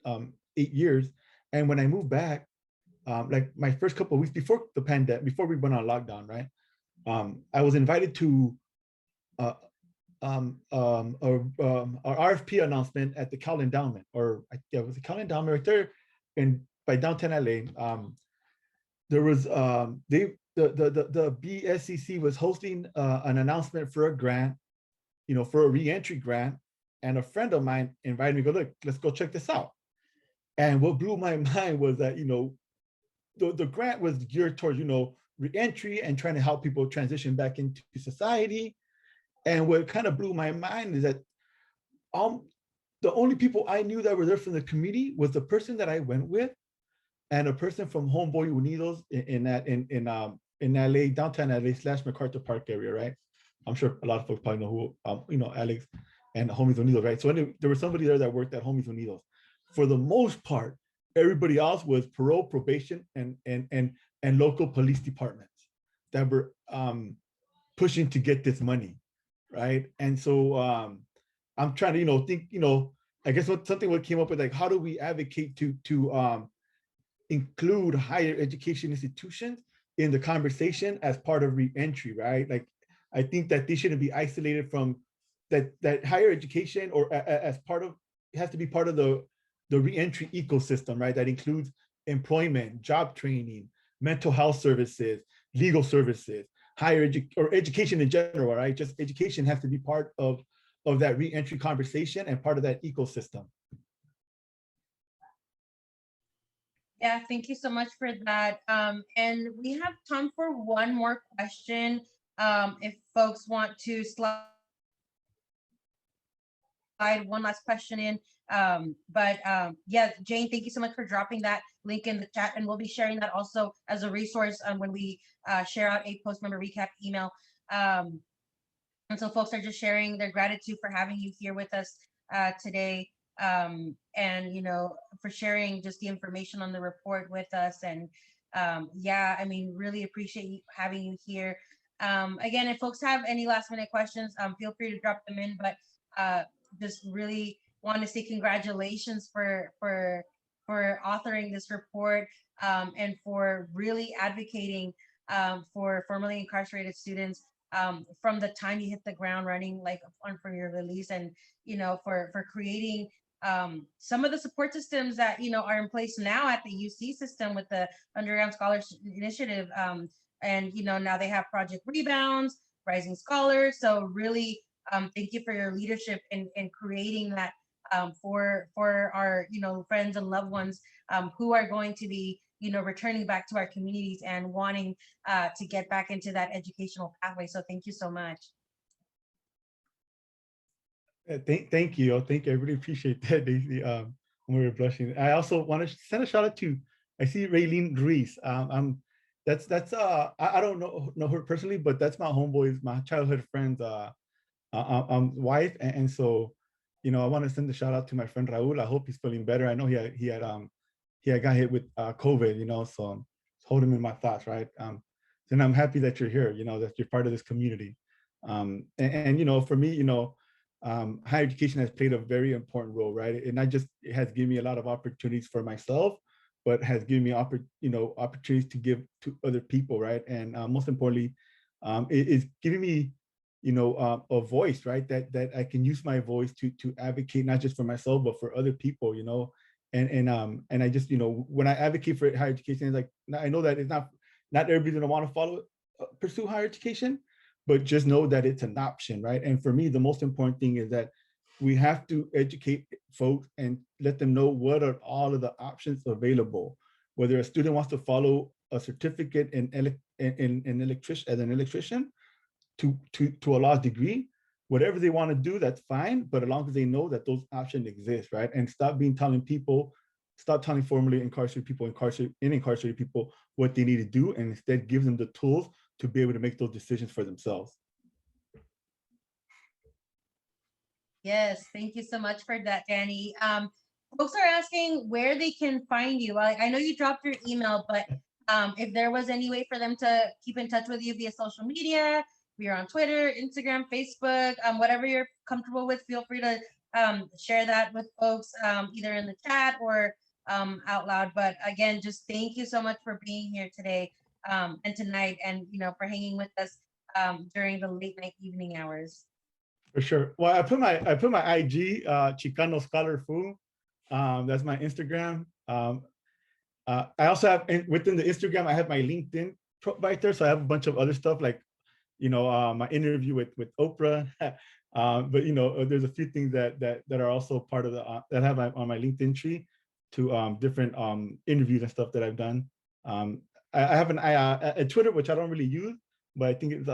8 years. And when I moved back, like my first couple of weeks before the pandemic, before we went on lockdown, right? I was invited to our RFP announcement at the Cal Endowment, or yeah, it was the Cal Endowment right there by downtown LA. There was the BSCC was hosting an announcement for a grant, for a reentry grant, and a friend of mine invited me to go, look, let's go check this out. And what blew my mind was that, the grant was geared towards, reentry and trying to help people transition back into society. And what kind of blew my mind is that the only people I knew that were there from the community was the person that I went with and a person from Homeboy Unidos in LA, downtown LA / MacArthur Park area, right? I'm sure a lot of folks probably know who, Alex and Homies Unidos, right? So there was somebody there that worked at Homies Unidos. For the most part, everybody else was parole, probation, and local police departments that were pushing to get this money, right? And so I'm trying to, think, I guess what came up with, like, how do we advocate to include higher education institutions in the conversation as part of reentry, right? Like, I think that they shouldn't be isolated from that higher education, or as part of, it has to be part of the reentry ecosystem, right? That includes employment, job training, mental health services, legal services, education in general, right? Just education has to be part of that reentry conversation and part of that ecosystem. Yeah, thank you so much for that. And we have time for one more question. If folks want to slide one last question in. Yeah, Jane, thank you so much for dropping that link in the chat, and we'll be sharing that also as a resource when we share out a post member recap email. And so folks are just sharing their gratitude for having you here with us today, and for sharing just the information on the report with us. And yeah, I mean, really appreciate having you here. Again, if folks have any last minute questions, feel free to drop them in, but just really want to say congratulations for authoring this report, and for really advocating for formerly incarcerated students from the time you hit the ground running, like for your release, and for creating some of the support systems that are in place now at the UC system with the Underground Scholars Initiative, and now they have Project Rebounds, Rising Scholars. So really, thank you for your leadership in creating that for our friends and loved ones who are going to be returning back to our communities and wanting to get back into that educational pathway. So thank you so much. Thank you. Thank you. I really appreciate that, Daisy. We were blushing. I also want to send a shout out to, I see Raylene Ruiz. That's I don't know her personally, but that's my homeboy's, my childhood friend's wife, and so I want to send a shout out to my friend Raul. I hope he's feeling better. I know he had got hit with COVID, so I'm hold him in my thoughts, right? And I'm happy that you're here, that you're part of this community. And for me, higher education has played a very important role, right? And not just, it has given me a lot of opportunities for myself, but has given me opportunities to give to other people, right? And most importantly, it is giving me a voice, right? That I can use my voice to advocate, not just for myself, but for other people, and I just, when I advocate for higher education, it's like, I know that it's not everybody's gonna want to pursue higher education, but just know that it's an option, right? And for me, the most important thing is that we have to educate folks and let them know what are all of the options available. Whether a student wants to follow a certificate as an electrician to a law degree, whatever they want to do, that's fine. But as long as they know that those options exist, right? And stop telling formerly incarcerated people what they need to do, and instead give them the tools to be able to make those decisions for themselves. Yes, thank you so much for that, Danny. Folks are asking where they can find you. I know you dropped your email, but if there was any way for them to keep in touch with you via social media, we are on Twitter, Instagram, Facebook, whatever you're comfortable with, feel free to share that with folks, either in the chat or out loud. But again, just thank you so much for being here today and tonight, and for hanging with us during the late night evening hours. For sure. Well, I put my IG, Chicano Scholar Fu. That's my Instagram. I also have within the Instagram, I have my LinkedIn right there. So I have a bunch of other stuff like, my interview with Oprah. But there's a few things that are also part of that I have on my LinkedIn tree to different interviews and stuff that I've done. I have a Twitter, which I don't really use, but I think it's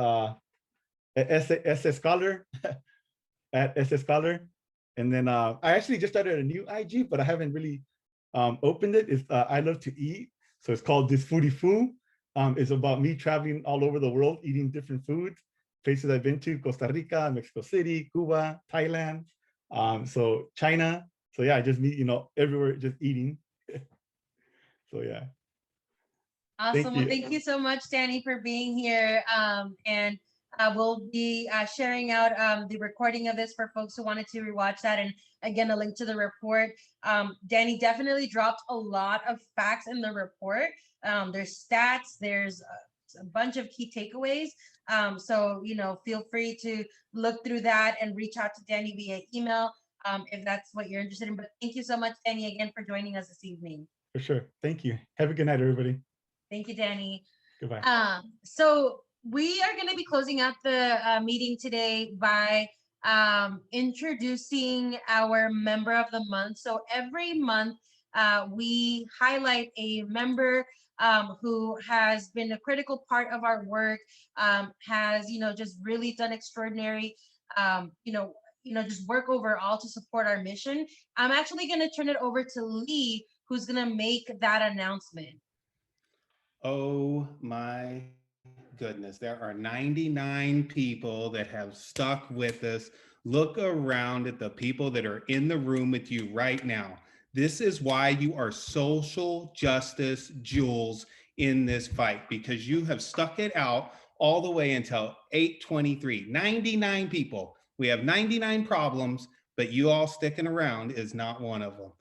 SS Scholar. At SS Scholar. And then I actually just started a new IG, but I haven't really opened it. It's I Love to Eat. So it's called This Foodie Foo. It's about me traveling all over the world, eating different foods, places I've been to: Costa Rica, Mexico City, Cuba, Thailand, so China. So yeah, I just meet, everywhere, just eating. So yeah. Awesome. Well, thank you so much, Danny, for being here. And we'll be sharing out the recording of this for folks who wanted to rewatch that. And again, a link to the report. Danny definitely dropped a lot of facts in the report. There's stats, there's a bunch of key takeaways. So, feel free to look through that and reach out to Danny via email if that's what you're interested in. But thank you so much, Danny, again, for joining us this evening. For sure. Thank you. Have a good night, everybody. Thank you, Danny. Goodbye. So we are going to be closing out the meeting today by introducing our member of the month. So every month we highlight a member who has been a critical part of our work, has just really done extraordinary just work overall to support our mission. I'm actually going to turn it over to Lee, who's going to make that announcement. Oh my goodness, there are 99 people that have stuck with us. Look around at the people that are in the room with you right now. This is why you are social justice jewels in this fight, because you have stuck it out all the way until 8:23. 99 people. We have 99 problems, but you all sticking around is not one of them.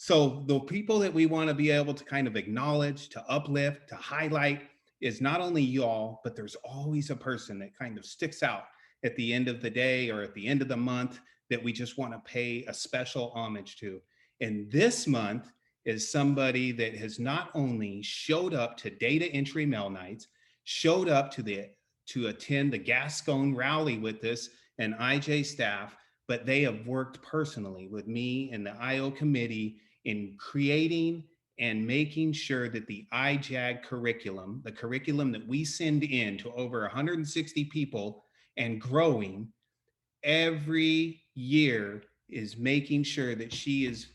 So the people that we want to be able to kind of acknowledge, to uplift, to highlight is not only y'all, but there's always a person that kind of sticks out at the end of the day or at the end of the month that we just want to pay a special homage to. And this month is somebody that has not only showed up to data entry mail nights, showed up to attend the Gascon rally with us and IJ staff, but they have worked personally with me and the IO committee in creating and making sure that the IJAG curriculum, the curriculum that we send in to over 160 people and growing every year, is making sure that she is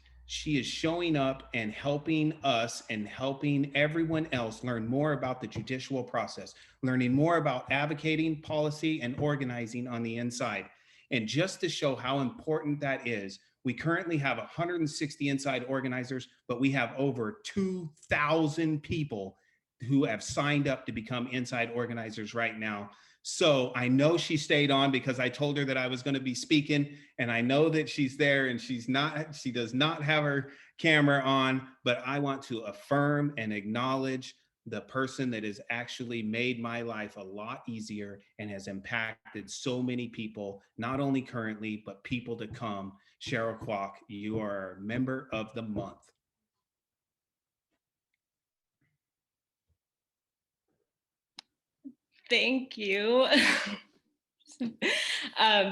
showing up and helping us and helping everyone else learn more about the judicial process, learning more about advocating, policy, and organizing on the inside. And just to show how important that is, we currently have 160 inside organizers, but we have over 2,000 people who have signed up to become inside organizers right now. So I know she stayed on because I told her that I was going to be speaking, and I know that she's there, and she does not have her camera on, but I want to affirm and acknowledge the person that has actually made my life a lot easier and has impacted so many people, not only currently, but people to come. Cheryl Kwok, you are a member of the month. Thank you.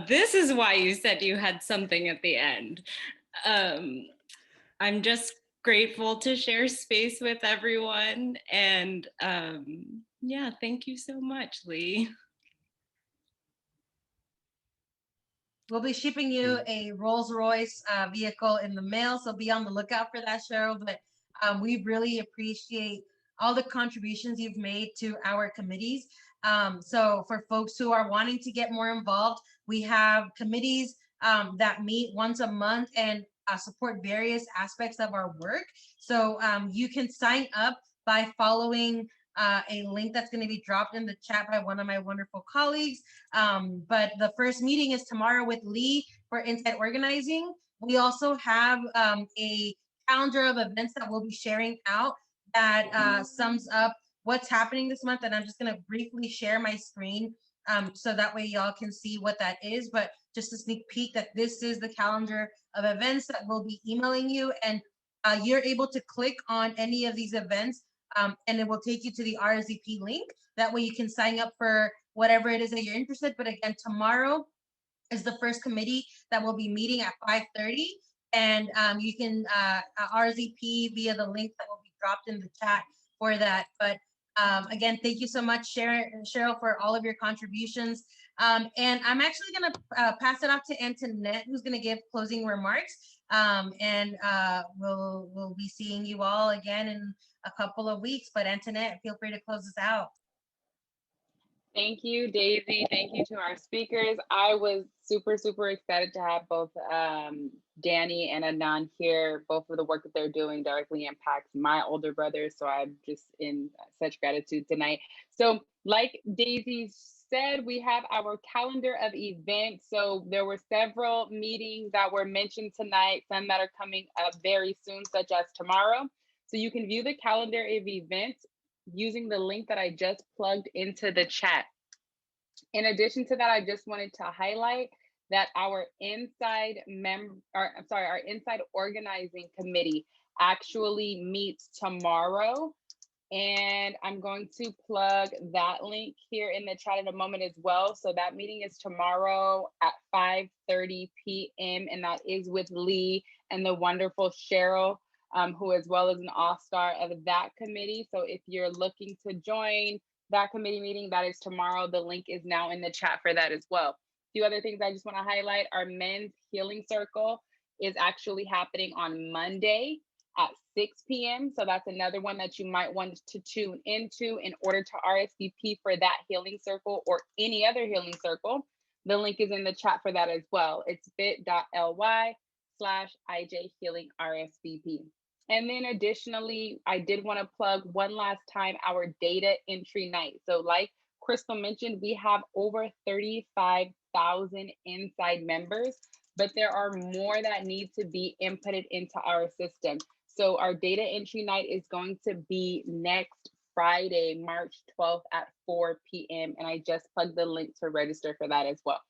This is why you said you had something at the end. I'm just grateful to share space with everyone. And yeah, thank you so much, Lee. we'll be shipping you a Rolls Royce vehicle in the mail. So be on the lookout for that, Cheryl. But we really appreciate all the contributions you've made to our committees. So for folks who are wanting to get more involved, we have committees that meet once a month and support various aspects of our work. So you can sign up by following a link that's going to be dropped in the chat by one of my wonderful colleagues. But the first meeting is tomorrow with Lee for Insight Organizing. We also have a calendar of events that we'll be sharing out that sums up what's happening this month. And I'm just going to briefly share my screen so that way y'all can see what that is. But just a sneak peek that this is the calendar of events that we'll be emailing you. And you're able to click on any of these events and it will take you to the RSVP link. That way you can sign up for whatever it is that you're interested. But again, tomorrow is the first committee that will be meeting at 5:30. And you can RSVP via the link that will be dropped in the chat for that. But again, thank you so much, Cheryl, for all of your contributions. And I'm actually going to pass it off to Antoinette, who's going to give closing remarks. And we'll be seeing you all again in a couple of weeks. But Antoinette, feel free to close us out. Thank you, Daisy. Thank you to our speakers. I was super, super excited to have both Danny and Adnan here. Both of the work that they're doing directly impacts my older brothers. So I'm just in such gratitude tonight. So like Daisy said, we have our calendar of events. So there were several meetings that were mentioned tonight, some that are coming up very soon, such as tomorrow. So you can view the calendar of events using the link that I just plugged into the chat. In addition to that, I just wanted to highlight that our inside organizing committee actually meets tomorrow. And I'm going to plug that link here in the chat in a moment as well. So that meeting is tomorrow at 5:30 p.m. And that is with Lee and the wonderful Cheryl, who as well as an all-star of that committee. So if you're looking to join that committee meeting, that is tomorrow. The link is now in the chat for that as well. A few other things I just want to highlight. Our men's healing circle is actually happening on Monday at 6 p.m. So that's another one that you might want to tune into in order to RSVP for that healing circle or any other healing circle. The link is in the chat for that as well. It's bit.ly/IJ Healing RSVP. And then additionally, I did want to plug one last time our data entry night. So like Crystal mentioned, we have over 35,000 inside members, but there are more that need to be inputted into our system. So our data entry night is going to be next Friday, March 12th at 4 p.m. And I just plugged the link to register for that as well.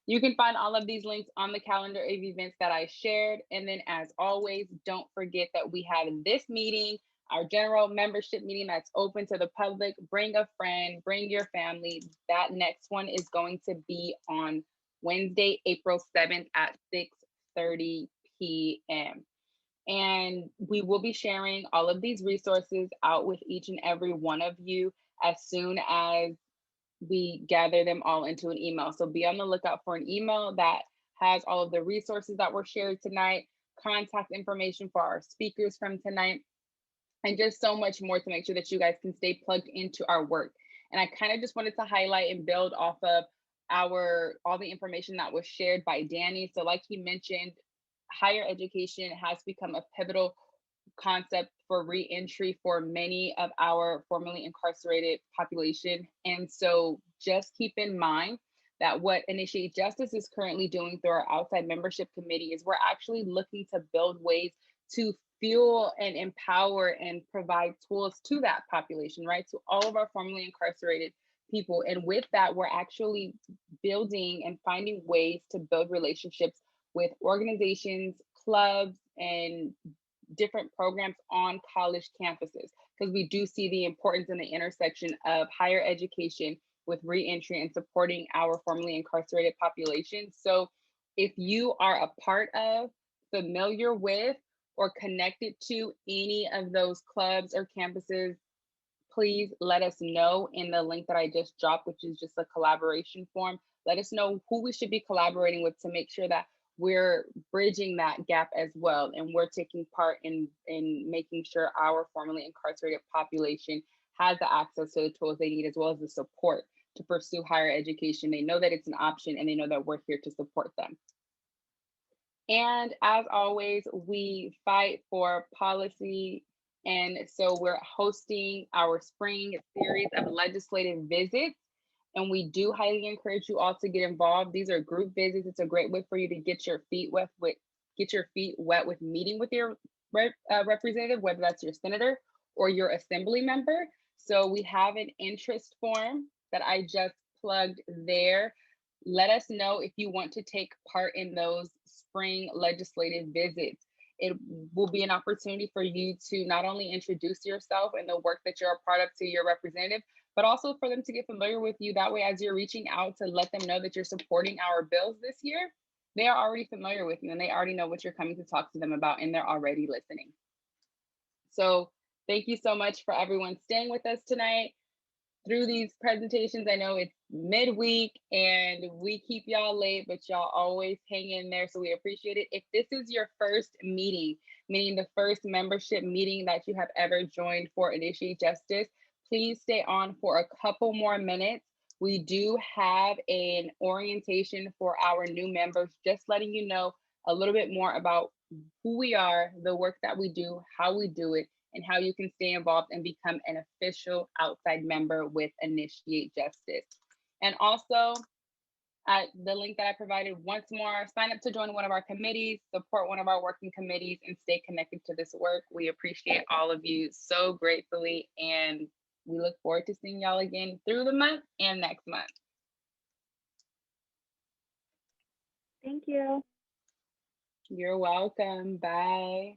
You can find all of these links on the calendar of events that I shared. And then as always, don't forget that we have this meeting, our general membership meeting that's open to the public. Bring a friend, bring your family. That next one is going to be on Wednesday, April 7th at 6:30 p.m. And we will be sharing all of these resources out with each and every one of you as soon as we gather them all into an email. So be on the lookout for an email that has all of the resources that were shared tonight, contact information for our speakers from tonight, and just so much more to make sure that you guys can stay plugged into our work. And I kind of just wanted to highlight and build off of all the information that was shared by Danny. So like he mentioned, higher education has become a pivotal concept for re-entry for many of our formerly incarcerated population. And so just keep in mind that what Initiate Justice is currently doing through our outside membership committee is we're actually looking to build ways to fuel and empower and provide tools to that population, right? To all of our formerly incarcerated people. And with that, we're actually building and finding ways to build relationships with organizations, clubs, and different programs on college campuses, because we do see the importance and the intersection of higher education with re-entry and supporting our formerly incarcerated population. So if you are a part of, familiar with, or connected to any of those clubs or campuses, please let us know in the link that I just dropped, which is just a collaboration form. Let us know who we should be collaborating with to make sure that we're bridging that gap as well. And we're taking part in making sure our formerly incarcerated population has the access to the tools they need, as well as the support to pursue higher education. They know that it's an option and they know that we're here to support them. And as always, we fight for policy. And so we're hosting our spring series of legislative visits. And we do highly encourage you all to get involved. These are group visits. It's a great way for you to get your feet wet with meeting with your representative, whether that's your senator or your assembly member. So we have an interest form that I just plugged there. Let us know if you want to take part in those spring legislative visits. It will be an opportunity for you to not only introduce yourself and the work that you're a part of to your representative, but also for them to get familiar with you. That way, as you're reaching out to let them know that you're supporting our bills this year, they are already familiar with you and they already know what you're coming to talk to them about, and they're already listening. So thank you so much for everyone staying with us tonight through these presentations. I know it's midweek and we keep y'all late, but y'all always hang in there, so we appreciate it. If this is your first meeting, meaning the first membership meeting that you have ever joined for Initiate Justice, please stay on for a couple more minutes. We do have an orientation for our new members, just letting you know a little bit more about who we are, the work that we do, how we do it, and how you can stay involved and become an official outside member with Initiate Justice. And also, at the link that I provided, once more, sign up to join one of our committees, support one of our working committees, and stay connected to this work. We appreciate all of you so gratefully, and we look forward to seeing y'all again through the month and next month. Thank you. You're welcome. Bye.